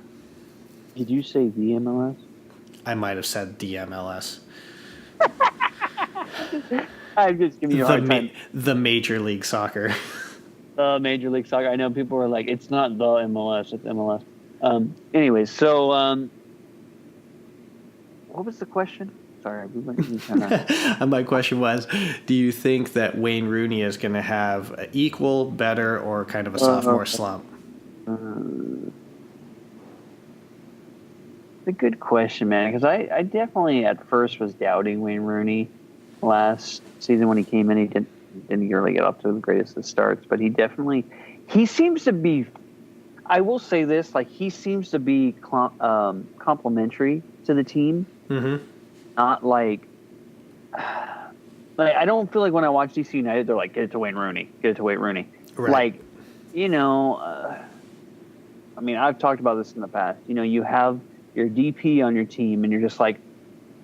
Did you say the MLS?
I might have said the MLS.
I'm just giving you a hard time.
The Major League Soccer.
The Major League Soccer. I know people are like, it's not the MLS, it's MLS. Anyways, so what was the question? Sorry,
my question was, do you think that Wayne Rooney is going to have an equal, better, or kind of a sophomore slump?
A good question, man, because I definitely at first was doubting Wayne Rooney last season when he came in. He didn't really get off to the greatest of starts, but he seems to be... I will say this, he seems to be complimentary to the team.
Mm-hmm.
Not I don't feel like when I watch DC United, they're like, get it to Wayne Rooney. Right. I've talked about this in the past. You have your DP on your team, and you're just like,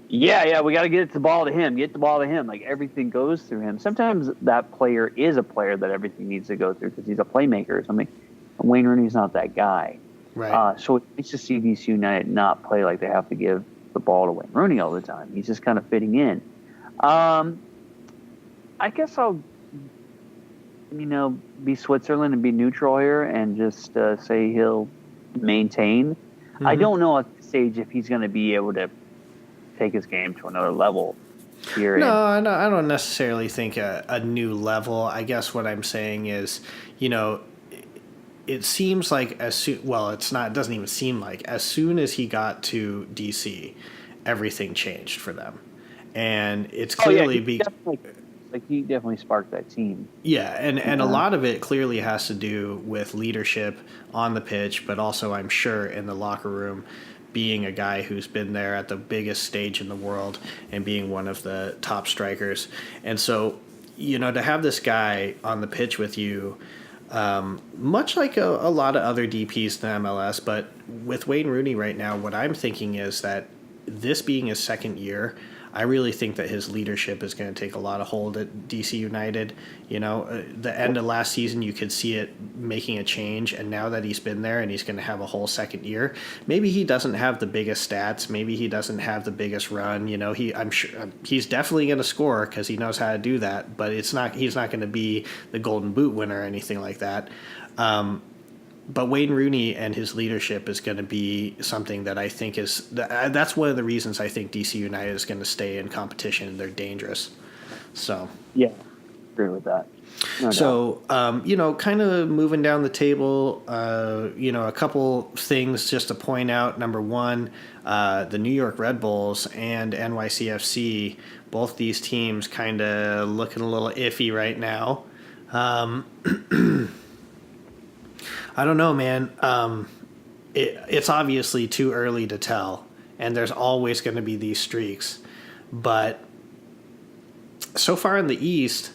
yeah, we got to get the ball to him. Get the ball to him. Everything goes through him. Sometimes that player is a player that everything needs to go through because he's a playmaker or something. Wayne Rooney's not that guy.
Right.
So it's nice to see DC United not play like they have to give the ball to Wayne Rooney all the time. He's just kind of fitting in. I guess I'll, be Switzerland and be neutral here and just say he'll maintain. Mm-hmm. I don't know at this stage if he's going to be able to take his game to another level. here.
No, I don't necessarily think a new level. I guess what I'm saying is, you know, it seems like as soon, well, it's not, it doesn't even seem like, as soon as he got to DC, everything changed for them. And it's clearly
he definitely sparked that team.
yeah, and a lot of it clearly has to do with leadership on the pitch, but also I'm sure in the locker room, being a guy who's been there at the biggest stage in the world and being one of the top strikers. And so, you know, to have this guy on the pitch with you, much like a lot of other DPs in the MLS, but with Wayne Rooney right now, what I'm thinking is that this being his second year, I really think that his leadership is going to take a lot of hold at DC United. You know, the end of last season, you could see it making a change, and now that he's been there and he's going to have a whole second year, maybe he doesn't have the biggest stats, maybe he doesn't have the biggest run. You know, I'm sure he's definitely going to score because he knows how to do that, but he's not going to be the Golden Boot winner or anything like that. But Wayne Rooney and his leadership is going to be something that I think is that's one of the reasons I think DC United is going to stay in competition. They're dangerous. So
yeah, agree with that.
You know, kind of moving down the table, you know, a couple things just to point out. Number one, the New York Red Bulls and NYCFC, both these teams kind of looking a little iffy right now. I don't know, man. It's obviously too early to tell, and there's always going to be these streaks. But so far in the East,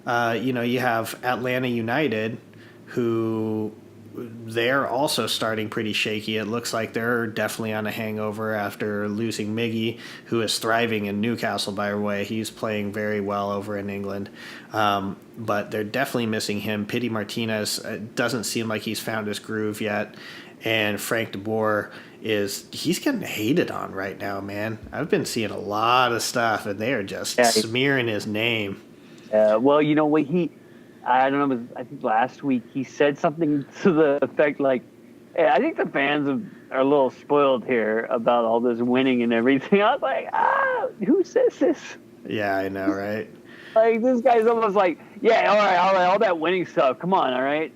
you know, you have Atlanta United, who they're also starting pretty shaky. It looks like they're definitely on a hangover after losing Miggy, who is thriving in Newcastle, by the way. He's playing very well over in England. But they're definitely missing him. Pity Martinez doesn't seem like he's found his groove yet. And Frank de Boer he's getting hated on right now, man. I've been seeing a lot of stuff, and they are just smearing his name.
Well, you know what, I don't know, I think last week he said something to the effect like, hey, I think the fans are a little spoiled here about all this winning and everything. I was like, who says this?
Yeah, I know, right?
Like, this guy's almost like, yeah, all right, all that winning stuff. Come on, all right?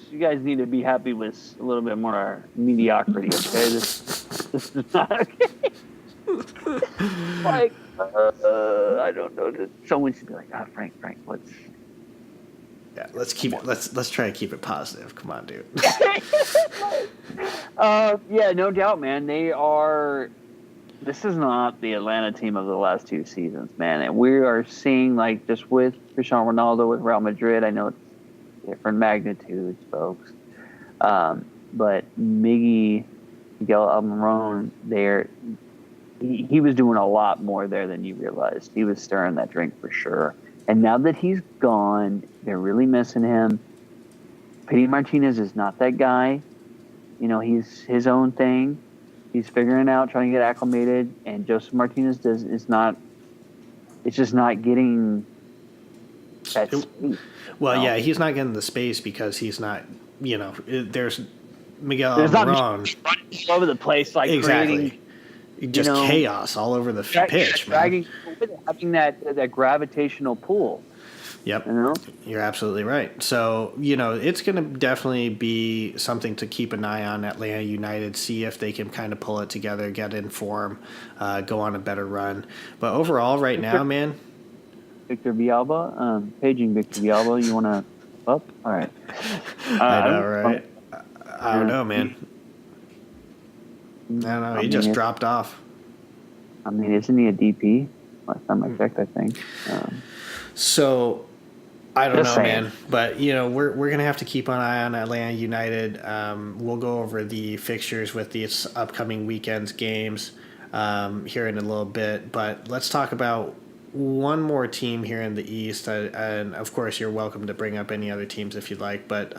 You guys need to be happy with a little bit more mediocrity, okay? This is not okay. Like, I don't know. Someone should be like, Frank, let's...
Yeah, let's keep it. Let's try to keep it positive. Come on, dude.
Yeah, no doubt, man. This is not the Atlanta team of the last two seasons, man. And we are seeing, like, just with Cristiano Ronaldo with Real Madrid, I know it's different magnitudes, folks. But Miguel Almiron there, he was doing a lot more there than you realized. He was stirring that drink for sure. And now that he's gone, they're really missing him. Pity Martinez is not that guy. You know, he's his own thing. He's figuring out, trying to get acclimated. And Joseph Martinez it's just not getting that space.
Well, yeah, he's not getting the space because he's not, you know, there's Miguel Almiron.
All over the place, like
exactly. Creating, just chaos all over the pitch, man.
Having that gravitational pull.
Yep.
You know?
You're absolutely right. So, you know, it's going to definitely be something to keep an eye on Atlanta United, see if they can kind of pull it together, get in form, go on a better run. But overall, right now, man.
Victor Villalba, paging Victor Villalba, you want to up? All right.
I know, right? I don't know, man. I don't know. He just dropped off.
I mean, isn't he a DP? Last time I checked, I think.
So, I don't know, man. But, you know, we're going to have to keep an eye on Atlanta United. We'll go over the fixtures with these upcoming weekend's games here in a little bit. But let's talk about one more team here in the East. And, of course, you're welcome to bring up any other teams if you'd like. But,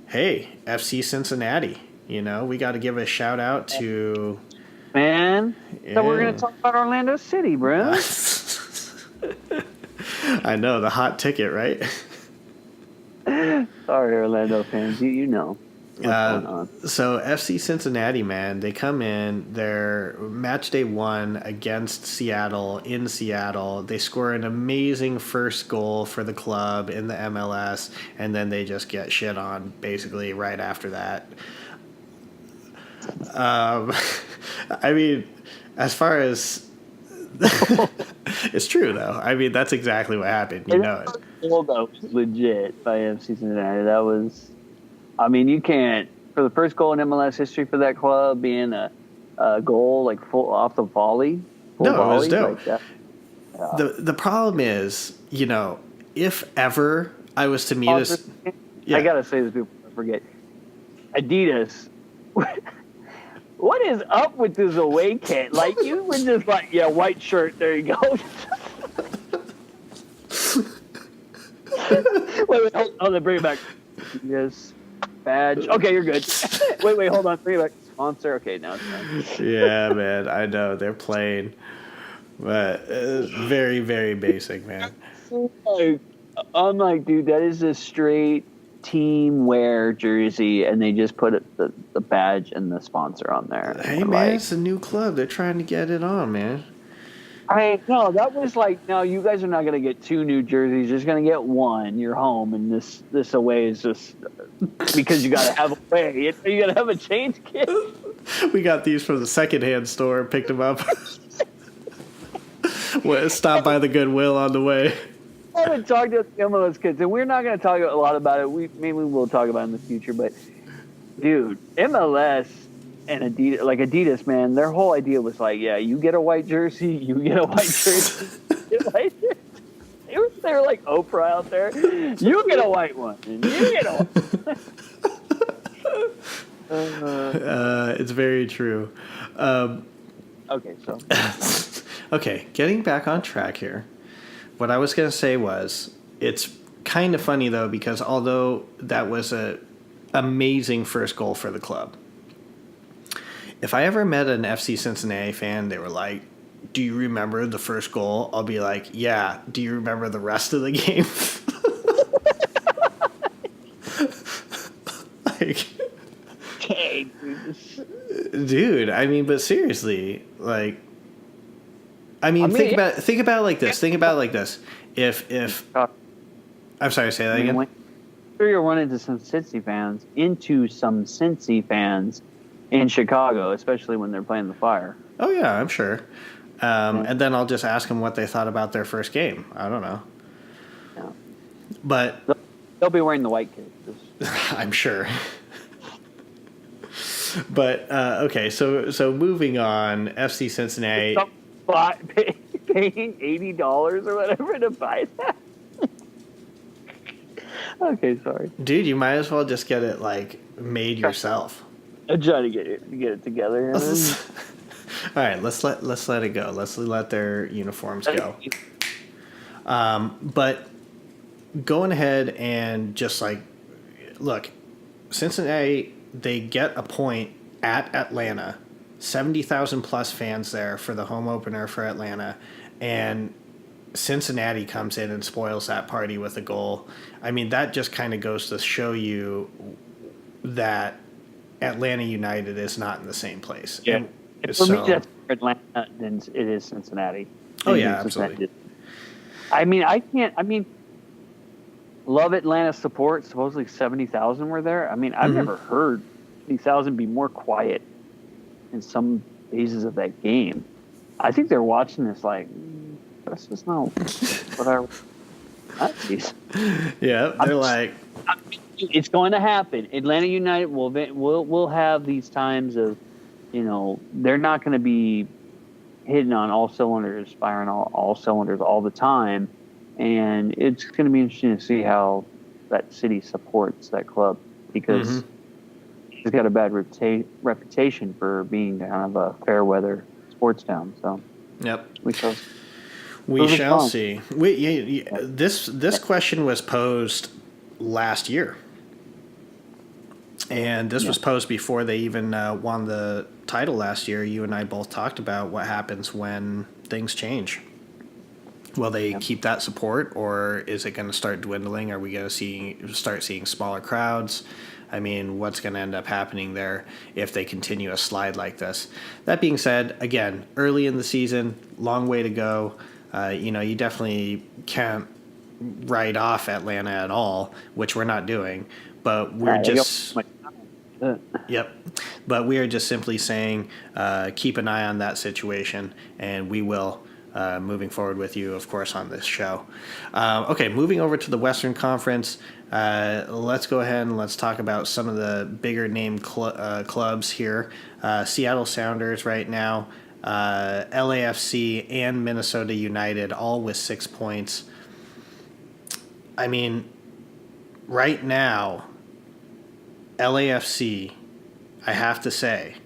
hey, FC Cincinnati. You know, we got to give a shout out to...
Man, so we're going to talk about Orlando City, bro.
I know, the hot ticket, right?
Sorry, Orlando fans. You know. What's going on?
So FC Cincinnati, man, they come in. Their match day 1 against Seattle in Seattle. They score an amazing first goal for the club in the MLS, and then they just get shit on basically right after that. I mean, as far as it's true though. I mean, that's exactly what happened. You know it.
Goal though was legit by FC Cincinnati. That was, I mean, you can't, for the first goal in MLS history for that club being a goal like full off the volley.
No,
volley,
it was dope.
like that.
The problem is, you know, if ever I was to meet us,
I gotta say this before I forget. Adidas. What is up with this away kit? Like, you were just like, yeah, white shirt, there you go. wait, hold on, bring it back. Yes, badge. Okay, you're good. wait, hold on, bring it back. Sponsor. Okay, now it's fine.
Yeah, man, I know they're plain, but very, very basic, man.
I'm like, dude, that is a straight team wear jersey, and they just put the badge and the sponsor on there.
Hey, man,
like,
it's a new club. They're trying to get it on, man.
No, that was like, no, you guys are not going to get 2 new jerseys. You're just going to get 1. You're home, and this away is just because you got to have away. You got to have a change kit.
We got these from the secondhand store and picked them up. Stopped by the Goodwill on the way.
I haven't talked to the MLS kids, and we're not going to talk a lot about it. Maybe we'll talk about it in the future, but dude, MLS and Adidas, man, their whole idea was like, yeah, you get a white jersey, you get a white jersey, you get a white jersey. They were like Oprah out there. You get a white one, and you get a white.
It's very true.
Okay, so
okay, getting back on track here. What I was going to say was, it's kind of funny, though, because although that was a amazing first goal for the club, if I ever met an FC Cincinnati fan, they were like, do you remember the first goal? I'll be like, yeah. Do you remember the rest of the game? Like,
okay,
dude, I mean, but seriously, like, think about it like this. Think about it like this. If I'm sorry, say that again.
Sure, you'll run into some Cincy fans in Chicago, especially when they're playing the Fire.
Oh yeah, I'm sure. And then I'll just ask them what they thought about their first game. I don't know.
Yeah.
But
they'll be wearing the white kits.
I'm sure. But okay, so moving on, FC Cincinnati.
Paying $80 or whatever to buy that. Okay, sorry,
dude. You might as well just get it like made yourself.
I'm trying to get it together.
All right, let's let it go. Let's let their uniforms go. But going ahead and just like, look, Cincinnati, they get a point at Atlanta. 70,000 plus fans there for the home opener for Atlanta, and Cincinnati comes in and spoils that party with a goal. I mean, that just kind of goes to show you that Atlanta United is not in the same place.
Yeah. For me, that's Atlanta than it is Cincinnati.
Oh, yeah, absolutely.
I mean, love Atlanta support. Supposedly 70,000 were there. I mean, I've never heard 70,000 be more quiet in some phases of that game. I think they're watching this like, that's just not what I...
Yeah, they're like...
It's going to happen. Atlanta United will have these times of, you know, they're not going to be hitting on all cylinders, firing all cylinders all the time. And it's going to be interesting to see how that city supports that club, because it's got a bad reputation for being kind of a fair weather sports town. So,
yep,
we shall
see. This question was posed last year, and this was posed before they even won the title last year. You and I both talked about what happens when things change, Will they
Yeah.
keep that support, or is it going to start dwindling? Are we going to start seeing smaller crowds? I mean, what's going to end up happening there if they continue a slide like this? That being said, again, early in the season, long way to go. You definitely can't write off Atlanta at all, which we're not doing. But we're
They got
just
much time.
Yep. But we are just simply saying keep an eye on that situation, and we will, moving forward with you, of course, on this show. Okay, moving over to the Western Conference, let's go ahead and let's talk about some of the bigger name clubs here. Seattle Sounders right now, LAFC, and Minnesota United, all with 6 points. I mean, right now, LAFC, I have to say,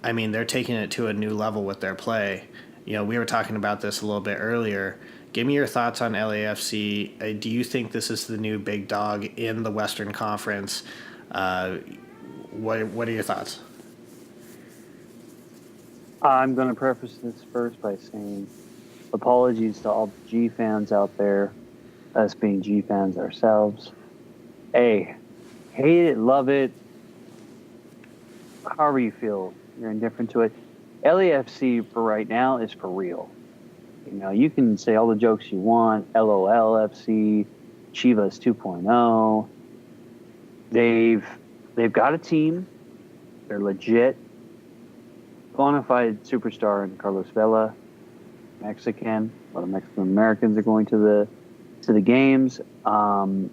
I mean, they're taking it to a new level with their play. We were talking about this a little bit earlier. Give me your thoughts on LAFC. Do you think this is the new big dog in the Western Conference? What are your thoughts?
I'm going to preface this first by saying apologies to all the G fans out there, us being G fans ourselves. Hey, hate it, love it, however you feel, you're indifferent to it. LAFC for right now is for real. You can say all the jokes you want, LOLFC, Chivas 2.0. They've got a team. They're legit. Bona fide superstar in Carlos Vela, Mexican. A lot of Mexican Americans are going to the games. On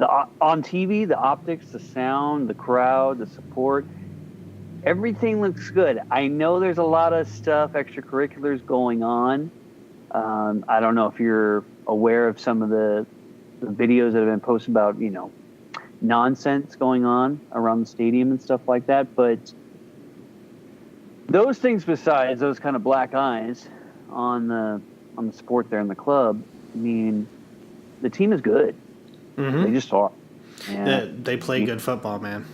TV, the optics, the sound, the crowd, the support, everything looks good. I know there's a lot of stuff, extracurriculars going on. I don't know if you're aware of some of the videos that have been posted about, nonsense going on around the stadium and stuff like that. But those things besides those kind of black eyes on the sport there in the club, I mean, the team is good.
Mm-hmm.
They just are. And
they play good football, man.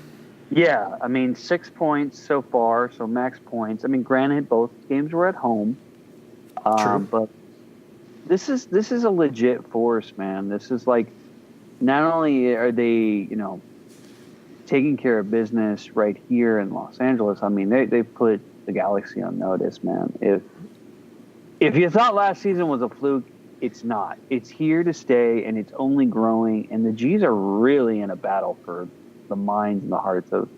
Yeah, I mean, 6 points so far, so max points. I mean, granted, both games were at home.
True.
But this is a legit force, man. This is like, not only are they, taking care of business right here in Los Angeles. I mean, they put the Galaxy on notice, man. If you thought last season was a fluke, it's not. It's here to stay, and it's only growing. And the G's are really in a battle for the minds and the hearts of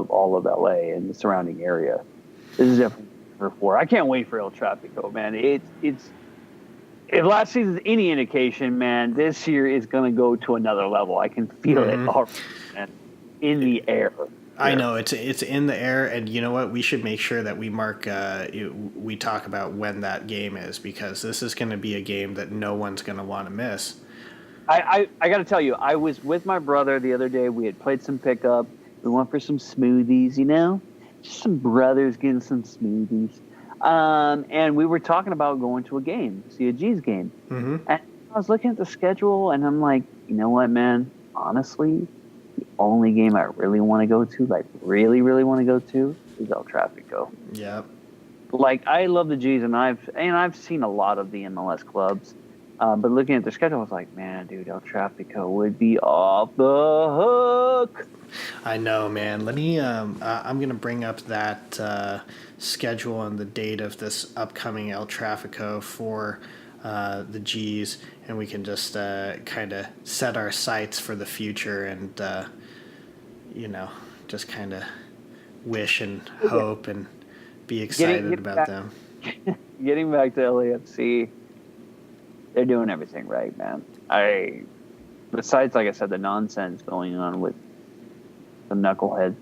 all of LA and the surrounding area. This is definitely for 4. I can't wait for El Tráfico, man. It's if last season's any indication, man, this year is going to go to another level. I can feel it already, man, in the air.
I know it's in the air, and you know what? We should make sure that we mark. We talk about when that game is, because this is going to be a game that no one's going to want to miss.
I got to tell you, I was with my brother the other day. We had played some pickup. We went for some smoothies, just some brothers getting some smoothies. And we were talking about going to a game, see a G's game.
Mm-hmm.
And I was looking at the schedule, and I'm like, you know what, man? Honestly, the only game I really want to go to, like really, really want to go to, is El Tráfico.
Yep.
Like, I love the G's, and I've seen a lot of the MLS clubs. But looking at their schedule, I was like, man, dude, El Tráfico would be off the hook.
I know, man. Let me. I'm gonna bring up that schedule and the date of this upcoming El Tráfico for the G's, and we can just kind of set our sights for the future, and just kind of wish and hope and be excited about them.
Getting back to LAFC, they're doing everything right, man. Besides, like I said, the nonsense going on with the knuckleheads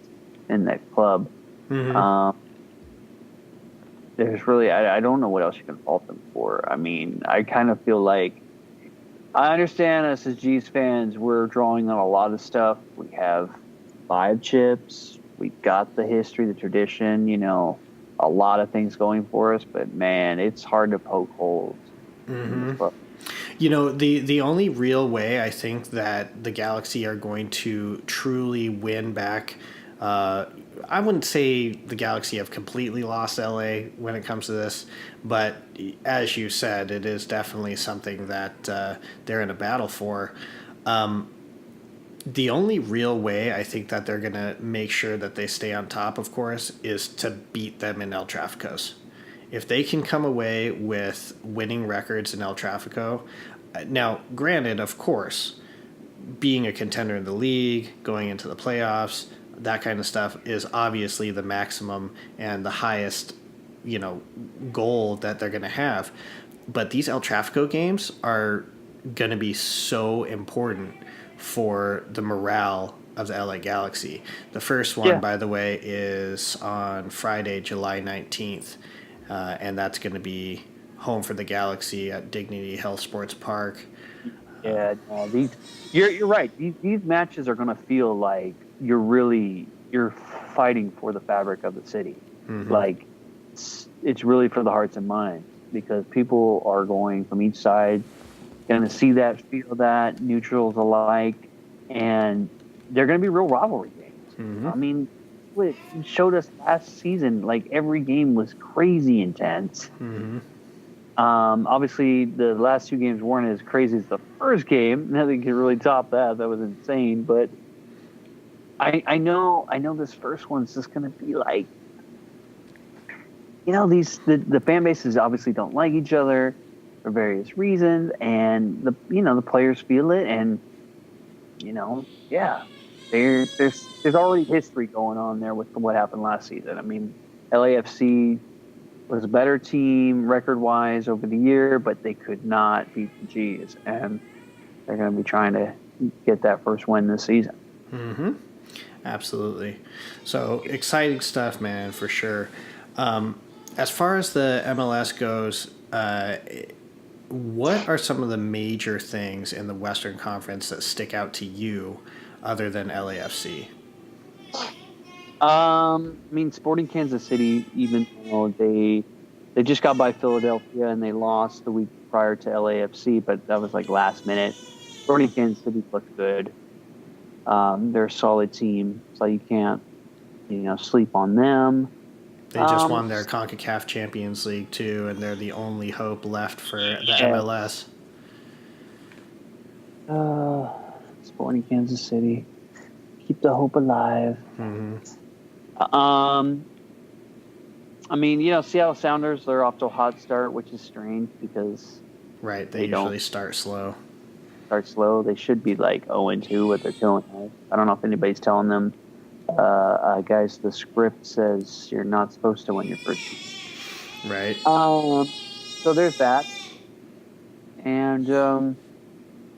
in that club,
Mm-hmm.
There's really, I don't know what else you can fault them for. I mean, I kind of feel like, I understand us as G's fans, we're drawing on a lot of stuff. We have 5 chips. We've got the history, the tradition, a lot of things going for us. But, man, it's hard to poke holes.
Mm-hmm. The only real way I think that the Galaxy are going to truly win back, I wouldn't say the Galaxy have completely lost LA when it comes to this, but as you said, it is definitely something that they're in a battle for. The only real way I think that they're going to make sure that they stay on top, of course, is to beat them in El Traficos. If they can come away with winning records in El Trafico, now, granted, of course, being a contender in the league, going into the playoffs, that kind of stuff is obviously the maximum and the highest, goal that they're going to have. But these El Trafico games are going to be so important for the morale of the LA Galaxy. The first one, by the way, is on Friday, July 19th, and that's going to be home for the Galaxy at Dignity Health Sports Park.
Yeah, no, you're right. These matches are going to feel like you're fighting for the fabric of the city.
Mm-hmm.
Like it's really for the hearts and minds, because people are going from each side, going to see that, feel that, neutrals alike, and they're going to be real rivalry games.
Mm-hmm.
I mean, it showed us last season, like every game was crazy intense.
Mm-hmm.
Obviously, the last two games weren't as crazy as the first game. Nothing can really top that. That was insane. But I know this first one's just going to be like, the fan bases obviously don't like each other for various reasons, and the players feel it, and there's already history going on there with what happened last season. I mean, LAFC was a better team record-wise over the year, but they could not beat the G's, and they're going to be trying to get that first win this season.
Mm-hmm. Absolutely. So exciting stuff, man, for sure. As far as the MLS goes, what are some of the major things in the Western Conference that stick out to you other than LAFC?
I mean, Sporting Kansas City, even though they just got by Philadelphia and they lost the week prior to LAFC, but that was like last minute. Sporting Kansas City looked good. They're a solid team, so you can't, sleep on them.
They just won their CONCACAF Champions League too, and they're the only hope left for the MLS.
Sporting Kansas City, keep the hope alive.
Mm-hmm.
I mean, Seattle Sounders, they're off to a hot start, which is strange because
right, they usually start slow.
They should be like 0-2, but they're 2-0. I don't know if anybody's telling them, guys, the script says you're not supposed to win your first game.
Right.
So there's that. And I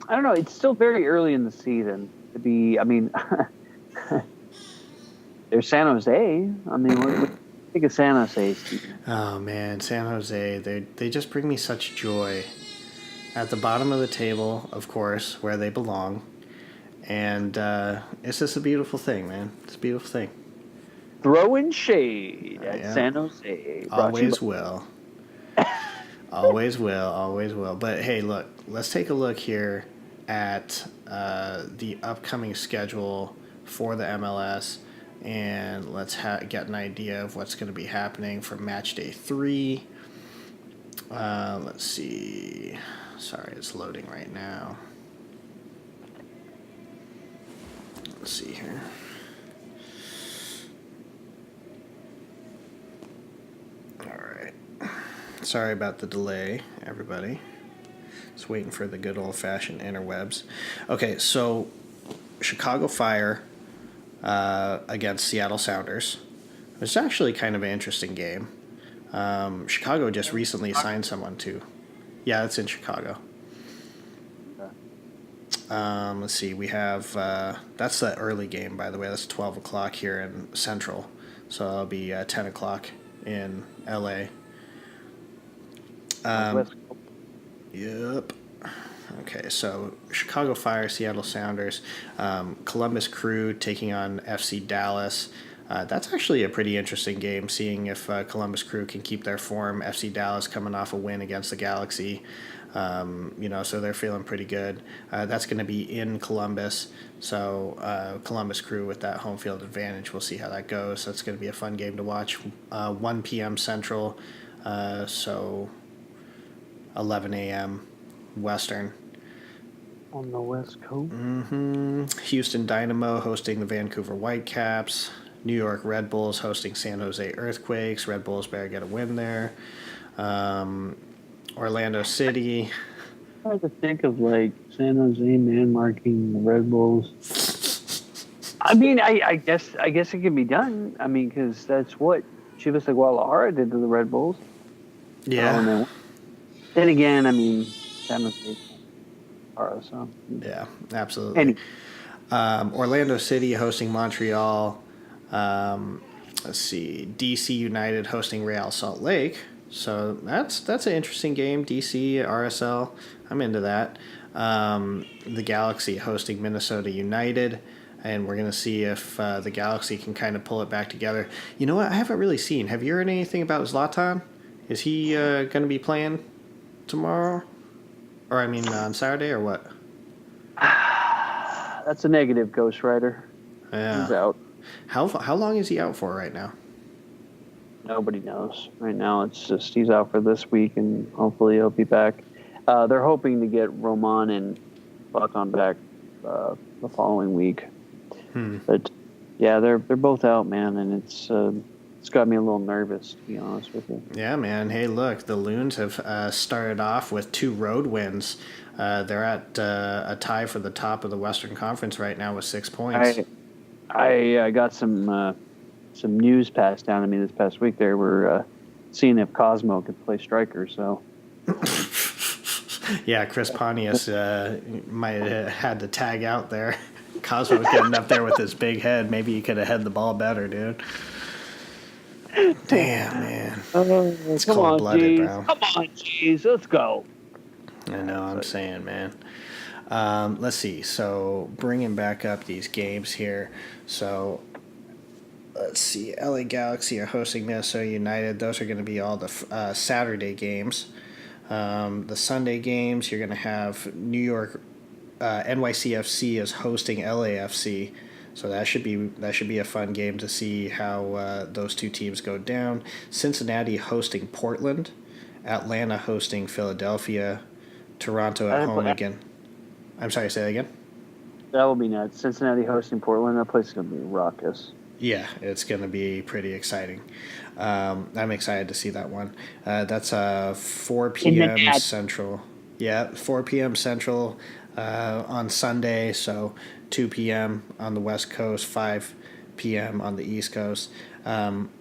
don't know. It's still very early in the season to be. I mean, there's San Jose. I mean, what do you think of San Jose, Stephen?
Oh man, San Jose. They just bring me such joy. At the bottom of the table, of course, where they belong. And it's just a beautiful thing, man. It's a beautiful thing.
Throwing shade at San Jose.
Always will. Always will. Always will. But hey, look, let's take a look here at the upcoming schedule for the MLS. And let's get an idea of what's going to be happening for Matchday 3. Let's see. Sorry, it's loading right now. Let's see here. All right. Sorry about the delay, everybody. Just waiting for the good old-fashioned interwebs. Okay, so Chicago Fire against Seattle Sounders. It's actually kind of an interesting game. Chicago just recently signed someone too. Yeah, it's in Chicago. Let's see. We have that's the early game, by the way. That's 12 o'clock here in Central, so it'll be 10 o'clock in LA. Yep. Okay, so Chicago Fire, Seattle Sounders, Columbus Crew taking on FC Dallas. That's actually a pretty interesting game, seeing if Columbus Crew can keep their form. FC Dallas coming off a win against the Galaxy. So they're feeling pretty good. That's going to be in Columbus. So Columbus Crew with that home field advantage. We'll see how that goes. That's going to be a fun game to watch. 1 p.m. Central, so 11 a.m. Western.
On the West Coast.
Houston Dynamo hosting the Vancouver Whitecaps. New York Red Bulls hosting San Jose Earthquakes. Red Bulls better get a win there. Orlando City.
I had to think of like San Jose man marking the Red Bulls. I mean, I guess it can be done. I mean, because that's what Chivas de Guadalajara did to the Red Bulls.
Yeah.
Then again, I mean, San Jose. So.
Yeah, absolutely. Orlando City hosting Montreal. Let's see, DC United hosting Real Salt Lake. So that's an interesting game. DC, RSL, I'm into that. The Galaxy hosting Minnesota United, and we're going to see if the Galaxy can kind of pull it back together. You know what? I haven't really seen. Have you heard anything about Zlatan? Is he going to be playing tomorrow? Or, I mean, on Saturday or what?
That's a negative, Ghost Rider.
Yeah.
He's out.
How long is he out for right now?
Nobody knows. Right now, it's just he's out for this week, and hopefully he'll be back. They're hoping to get Roman and Buckon back the following week. But, yeah, they're both out, man, and it's got me a little nervous, to be honest with you.
Yeah, man. Hey, look, the Loons have started off with 2 road wins. They're at a tie for the top of the Western Conference right now with 6 points.
I got some news passed down to me this past week. They were seeing if Cosmo could play striker. So,
yeah, Chris Pontius might have had to tag out there. Cosmo was getting up there with his big head. Maybe he could have had the ball better, dude. Damn, man. It's cold-blooded, bro.
Come on, jeez. Let's go.
I know, I'm saying, man. Let's see. So, bringing back up these games here. So, let's see. LA Galaxy are hosting Minnesota United. Those are going to be all the Saturday games. The Sunday games, you're going to have New York NYCFC is hosting LAFC. So that should be a fun game to see how those two teams go down. Cincinnati hosting Portland, Atlanta hosting Philadelphia, Toronto at home again. I'm sorry, say that again?
That will be nuts. Cincinnati hosting Portland. That place is going to be raucous.
Yeah, it's going to be pretty exciting. I'm excited to see that one. That's 4 p.m. Central. Yeah, 4 p.m. Central on Sunday, so 2 p.m. on the West Coast, 5 p.m. on the East Coast. Atlanta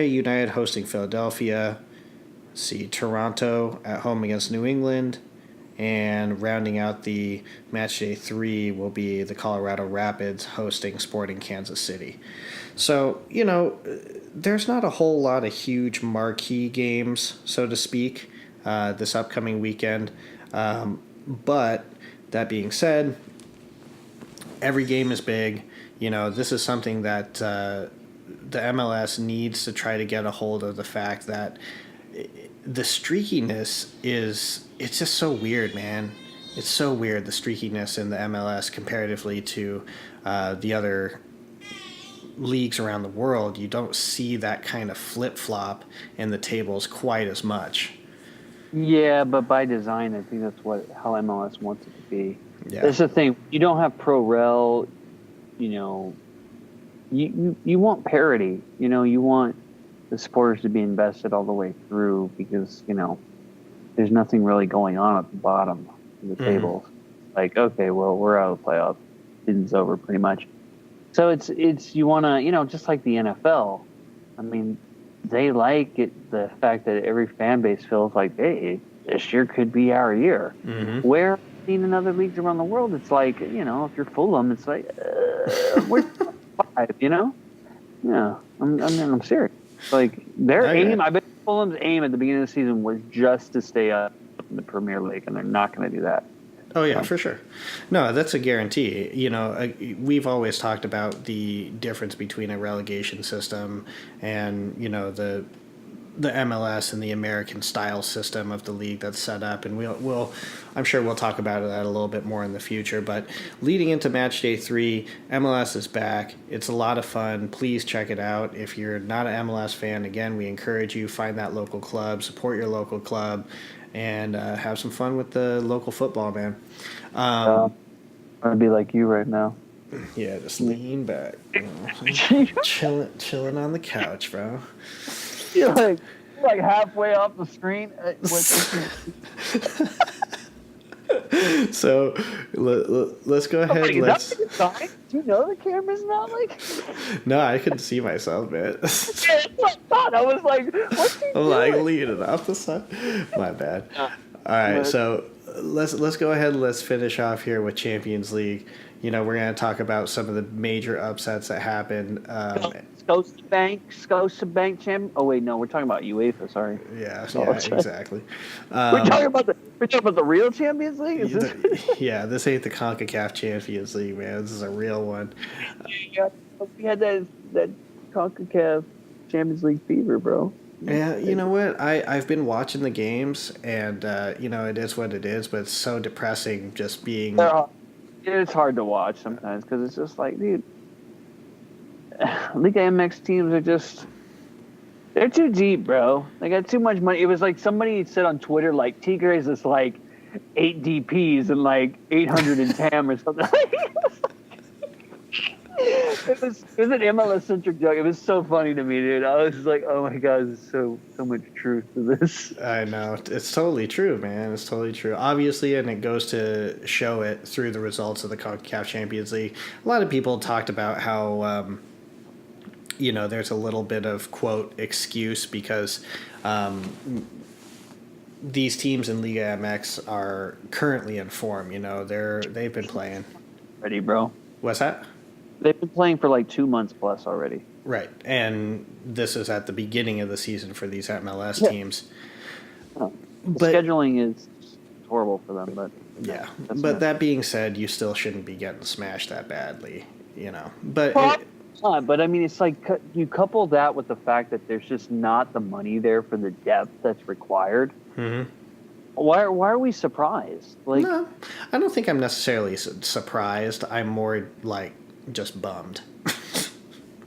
United hosting Philadelphia. See, Toronto at home against New England. And rounding out the Matchday 3 will be the Colorado Rapids hosting Sporting Kansas City. So, there's not a whole lot of huge marquee games, so to speak, this upcoming weekend. But that being said, every game is big. This is something that the MLS needs to try to get a hold of, the fact that the streakiness it's just so weird, man. It's so weird, the streakiness in the MLS comparatively to the other leagues around the world. You don't see that kind of flip-flop in the tables quite as much.
Yeah, but by design, I think that's how MLS wants it to be.
Yeah.
That's the thing. You don't have pro-rel, you want parity. You want the supporters to be invested all the way through, because, there's nothing really going on at the bottom of the table. Like, okay, well, we're out of the playoffs. Season's over pretty much. So it's you want to, just like the NFL. I mean, they like it, the fact that every fan base feels like, hey, this year could be our year. Where in other leagues around the world, it's like, if you're Fulham, it's like, we're 5, Yeah, I'm serious. Like, their aim, I bet Fulham's aim at the beginning of the season was just to stay up in the Premier League, and they're not going to do that.
Oh, yeah, for sure. No, that's a guarantee. We've always talked about the difference between a relegation system and, the the MLS and the American style system of the league that's set up, and I'm sure we'll talk about that a little bit more in the future. But leading into Match Day 3, MLS is back. It's a lot of fun. Please check it out. If you're not an MLS fan, again, we encourage you, find that local club, support your local club, and have some fun with the local football, man.
I'd be like you right now.
Yeah, just lean back, chilling on the couch, bro.
You're like halfway off the screen.
So let's go ahead.
Do you know the camera's not like?
No, I couldn't see myself, man.
That's what I thought. I was like, what's he doing?
Like leaning off the side. My bad. All right, so let's go ahead and let's finish off here with Champions League. We're going to talk about some of the major upsets that happened.
Scotiabank champ. Oh wait, no, we're talking about UEFA. Sorry.
Yeah, exactly.
We're talking about the real Champions League.
Yeah, this ain't the CONCACAF Champions League, man. This is a real one.
Yeah, we had that CONCACAF Champions League fever, bro.
Yeah, you know what? I've been watching the games, and it is what it is. But it's so depressing just being.
It's hard to watch sometimes because it's just like, dude. Liga MX teams are they're too deep, bro. They got too much money. It was like somebody said on Twitter, like, Tigres is like 8 DPs and like 800 in TAM or something. It was an MLS-centric joke. It was so funny to me, dude. I was just like, oh my God, there's so much truth to this.
I know. It's totally true, man. It's totally true. Obviously, and it goes to show it through the results of the CONCACAF Champions League. A lot of people talked about how... there's a little bit of, quote, excuse because these teams in Liga MX are currently in form. They've been playing.
Ready, bro.
What's that?
They've been playing for like 2 months plus already.
Right. And this is at the beginning of the season for these MLS teams.
Oh. But scheduling is horrible for them, but...
Yeah. But that being said, you still shouldn't be getting smashed that badly, But...
But I mean, it's like you couple that with the fact that there's just not the money there for the depth that's required.
Mm-hmm.
Why are we surprised? Like,
no, I don't think I'm necessarily surprised. I'm more like just bummed.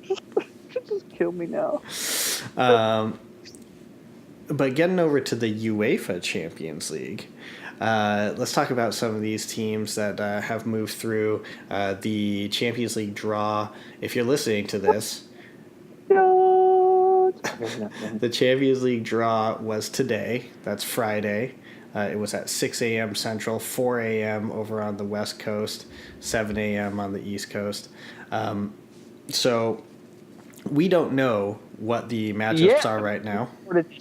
Just kill me now.
But getting over to the UEFA Champions League. Let's talk about some of these teams that have moved through the Champions League draw. If you're listening to this, the Champions League draw was today. That's Friday. It was at 6 a.m. Central, 4 a.m. over on the West Coast, 7 a.m. on the East Coast. So we don't know what the matchups are right now.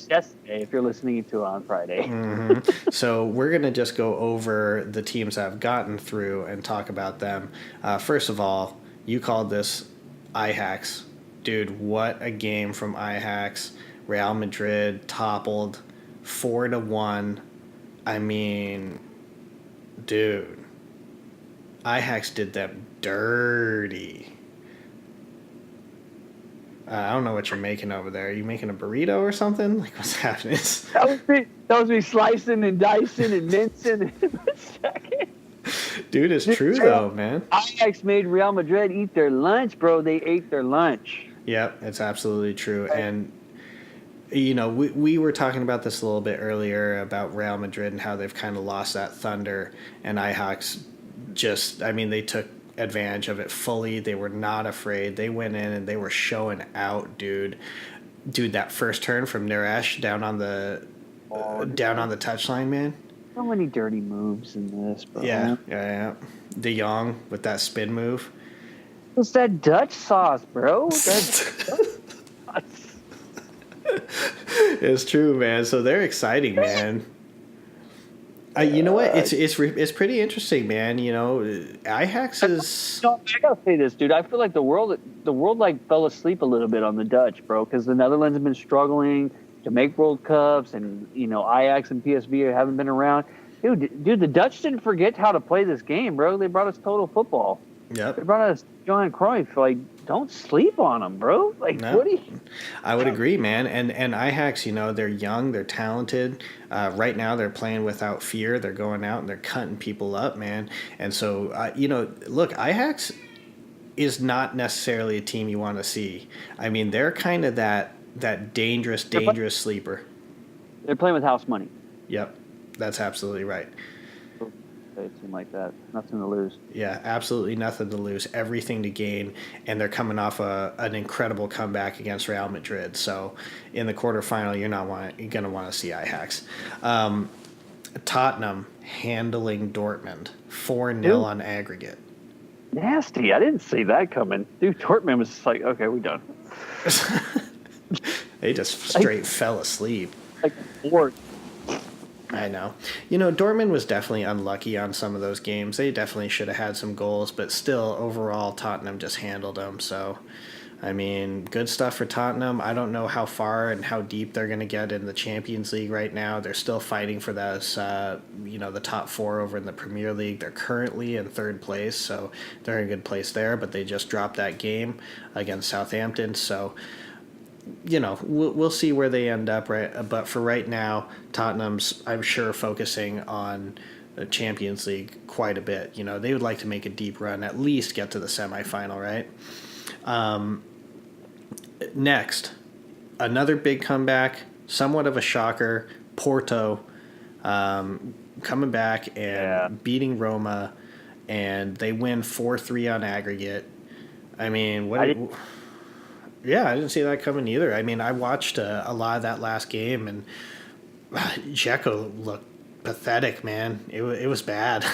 Yesterday, if you're listening to it on Friday.
Mm-hmm. So we're going to just go over the teams that have gotten through and talk about them. First of all, you called this Ajax. Dude, what a game from Ajax. Real Madrid toppled 4-1. I mean, dude, Ajax did them dirty. I don't know what you're making over there. Are you making a burrito or something? Like, what's happening?
That was me slicing and dicing and mincing.
Dude, it's true, though, man.
Ajax made Real Madrid eat their lunch, bro. They ate their lunch.
Yep, it's absolutely true. And, we were talking about this a little bit earlier about Real Madrid and how they've kind of lost that thunder. And Ajax they took advantage of it fully. They were not afraid. They went in and they were showing out, dude. That first turn from Neres down on the touchline, man.
So many dirty moves in this, bro.
Yeah. De Jong with that spin move.
It's that Dutch sauce, bro.
It's true, man. So they're exciting, man. You know what? It's pretty interesting, man. Ajax is.
I gotta say this, dude. I feel like the world like fell asleep a little bit on the Dutch, bro, because the Netherlands have been struggling to make World Cups, and Ajax and PSV haven't been around. Dude, the Dutch didn't forget how to play this game, bro. They brought us total football.
Yep.
They brought us Johan Cruyff. Like, don't sleep on him, bro. Like,
No,
what do you?
I would agree, man. And Ajax, they're young, they're talented. Right now, they're playing without fear. They're going out and they're cutting people up, man. And so, look, Ajax is not necessarily a team you want to see. I mean, they're kind of that dangerous sleeper.
They're playing with house money.
Yep, that's absolutely right.
They seem like that. Nothing to lose.
Yeah, absolutely nothing to lose, everything to gain, and they're coming off an incredible comeback against Real Madrid. So, in the quarterfinal, you're going to want to see Ajax. Tottenham handling Dortmund 4-0 on aggregate.
Nasty. I didn't see that coming. Dude, Dortmund was just like, okay, we done.
They just straight fell asleep.
Like, bored.
I know. Dortmund was definitely unlucky on some of those games. They definitely should have had some goals, but still, overall, Tottenham just handled them. So, I mean, good stuff for Tottenham. I don't know how far and how deep they're going to get in the Champions League right now. They're still fighting for those, the top four over in the Premier League. They're currently in third place, so they're in a good place there, but they just dropped that game against Southampton. So, we'll see where they end up, right? But for right now, Tottenham's, I'm sure, focusing on the Champions League quite a bit. They would like to make a deep run, at least get to the semifinal, right? Next, another big comeback, somewhat of a shocker. Porto coming back and beating Roma, and they win 4-3 on aggregate. I mean, yeah, I didn't see that coming either. I mean, I watched a lot of that last game, and Dzeko looked pathetic, man. It was bad.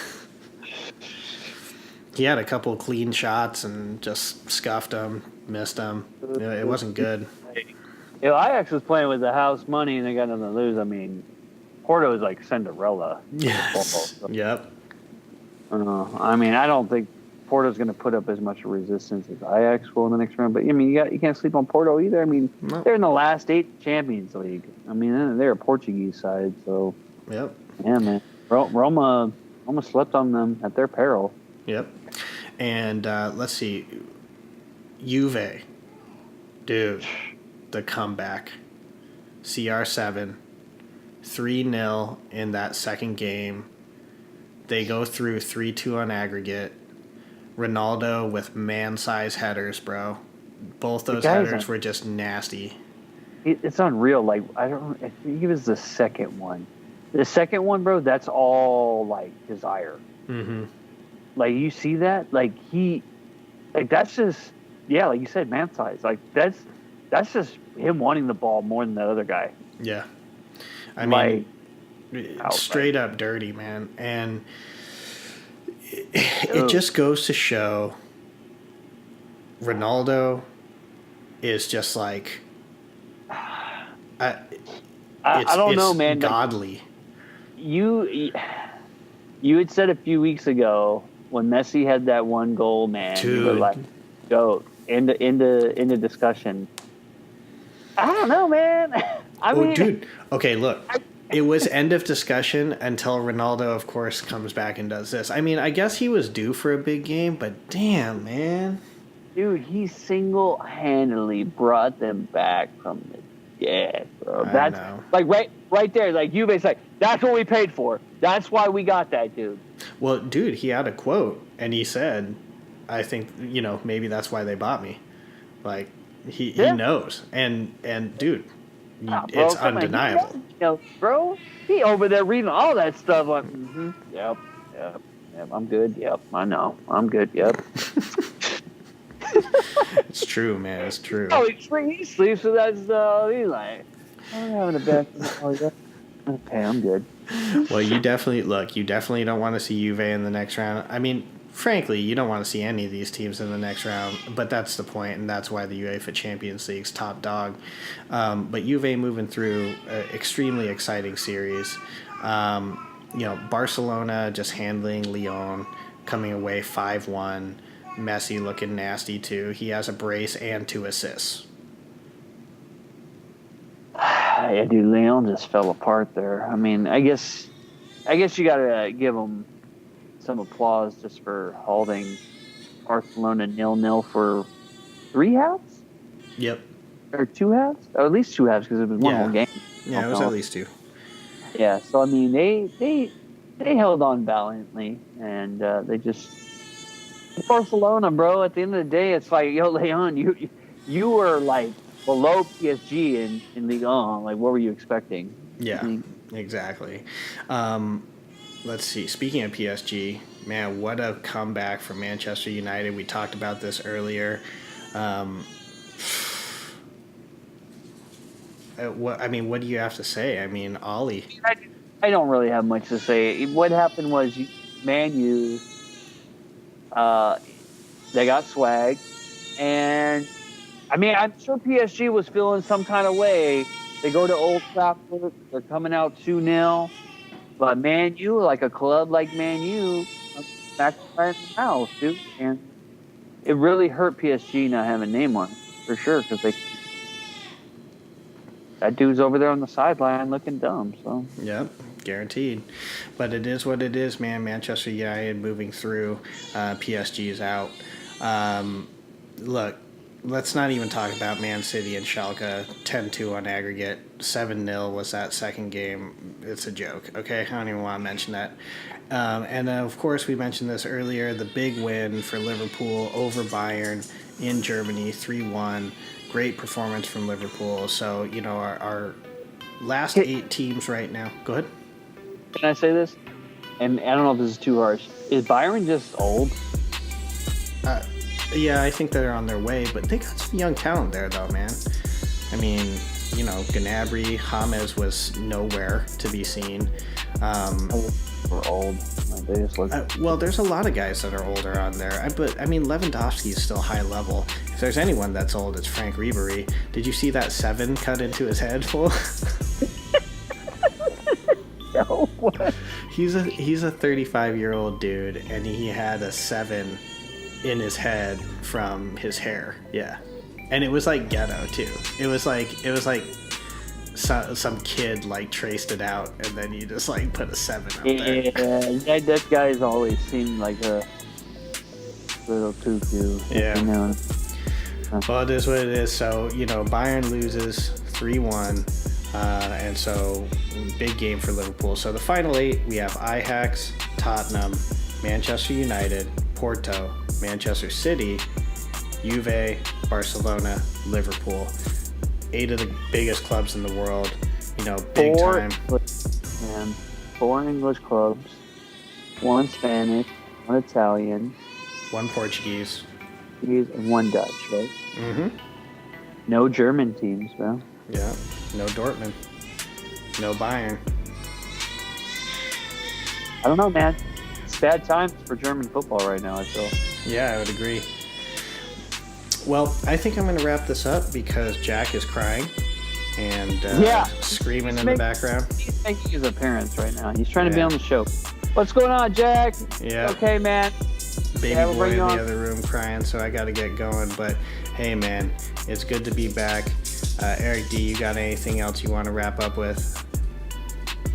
He had a couple of clean shots and just scuffed them, missed them. It wasn't good.
Ajax was playing with the house money, and they got nothing to lose. I mean, Porto is like Cinderella.
Yes. Yep.
I mean, I don't think Porto's going to put up as much resistance as Ajax will in the next round. But, I mean, you can't sleep on Porto either. I mean, They're in the last 8 Champions League. I mean, they're a Portuguese side. So,
yep.
Yeah, man. Roma slept on them at their peril.
Yep. And let's see. Juve. Dude, the comeback. CR7. 3-0 in that second game. They go through 3-2 on aggregate. Ronaldo with man-sized headers, bro. Both those headers were just nasty.
It's unreal. Like, I think it was the second one. The second one, bro, that's all, like, desire.
Mm-hmm.
Like, you see that? Like, that's just, yeah, like you said, man-sized. Like, that's just him wanting the ball more than the other guy.
Yeah. I mean, straight up dirty, man. And it just goes to show Ronaldo is just like
I don't know, man.
Godly.
You had said a few weeks ago when Messi had that one goal, man.
Dude.
You were like, go into discussion. I don't know, man. I mean,
dude. Okay, look. It was end of discussion until Ronaldo, of course, comes back and does this. I mean, I guess he was due for a big game, but damn, man.
Dude, he single-handedly brought them back from the dead, bro. That's like right there. Like Juve's like, that's what we paid for. That's why we got that, dude.
Well, dude, he had a quote, and he said, I think, maybe that's why they bought me. Like, he knows. And dude, it's undeniable.
Bro, he over there reading all that stuff like, yep, I'm good. Yep, I know. I'm good. Yep.
It's true, man. It's true.
Oh, he sleeps with that stuff. He's like, I'm having a bad. Okay, I'm good.
Well, you definitely don't want to see Juve in the next round. I mean, frankly, you don't want to see any of these teams in the next round, but that's the point, and that's why the UEFA Champions League's top dog. But Juve moving through an extremely exciting series. Barcelona just handling Lyon, coming away 5-1. Messi looking nasty too. He has a brace and 2 assists.
Yeah, dude, Leon just fell apart there. I mean, I guess you got to give him some applause just for holding Barcelona 0-0 for 3 halves
Yep.
or 2 halves, or at least 2 halves because it was one whole game.
Yeah, it was at least 2.
Yeah, so I mean, they held on valiantly, and they just Barcelona, bro. At the end of the day, it's like, yo, Leon, you were like below PSG in Ligue 1. Like, what were you expecting?
Yeah,
I mean,
exactly. Let's see. Speaking of PSG, man, what a comeback from Manchester United. We talked about this earlier. What do you have to say? I mean, Ollie.
I don't really have much to say. What happened was Man U, they got swag, and I mean, I'm sure PSG was feeling some kind of way. They go to Old Trafford, they're coming out 2-0, but Man U, like a club like Man U, back right in the mouth, dude, and it really hurt PSG not having Neymar for sure because that dude's over there on the sideline looking dumb. So
Yep, guaranteed. But it is what it is, man. Manchester United moving through. PSG is out. Look, let's not even talk about Man City and Schalke. 10-2 on aggregate. 7-0 was that second game. It's a joke, okay? I don't even want to mention that. And of course, we mentioned this earlier, the big win for Liverpool over Bayern in Germany, 3-1. Great performance from Liverpool. So, our last 8 teams right now. Go ahead.
can I say this? And I don't know if this is too harsh. Is Byron just old?
Yeah, I think they're on their way, but they got some young talent there, though, man. I mean, Gnabry, James was nowhere to be seen.
We're old. They just look.
Well, there's a lot of guys that are older on there. But Lewandowski is still high level. If there's anyone that's old, it's Frank Ribery. Did you see that 7 cut into his head, fool?
No, what?
He's a 35-year-old dude, and he had a 7 in his head from his hair. Yeah, and it was like ghetto too. It was like some kid like traced it out, and then you just like put a 7 up there.
Yeah, that guy's always seemed like a little cuckoo.
Yeah. Well, it is what it is. So Bayern loses 3-1, and so big game for Liverpool. So the final 8, we have Ajax, Tottenham, Manchester United, Porto, Manchester City, Juve, Barcelona, Liverpool. 8 of the biggest clubs in the world. Big time.
Man, 4 English clubs, 1 Spanish, 1 Italian,
1 Portuguese,
and 1 Dutch, right?
Mm-hmm.
No German teams, bro.
Yeah. No Dortmund. No Bayern.
I don't know, man. It's bad times for German football right now, I feel.
Yeah, I would agree. Well, I think I'm going to wrap this up because Jack is crying and screaming in the background.
He's making his appearance right now. He's trying to be on the show. What's going on, Jack?
Yeah.
Okay, man.
Baby boy in the other room crying, so I got to get going. But hey, man, it's good to be back. Eric D, you got anything else you want to wrap up with?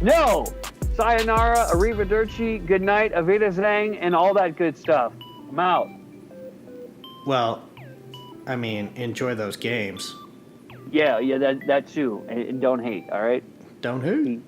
No! Sayonara, arrivederci, good night, Avidazang, and all that good stuff. I'm out.
Well, enjoy those games.
Yeah, that too. And don't hate, all right?
Don't hate.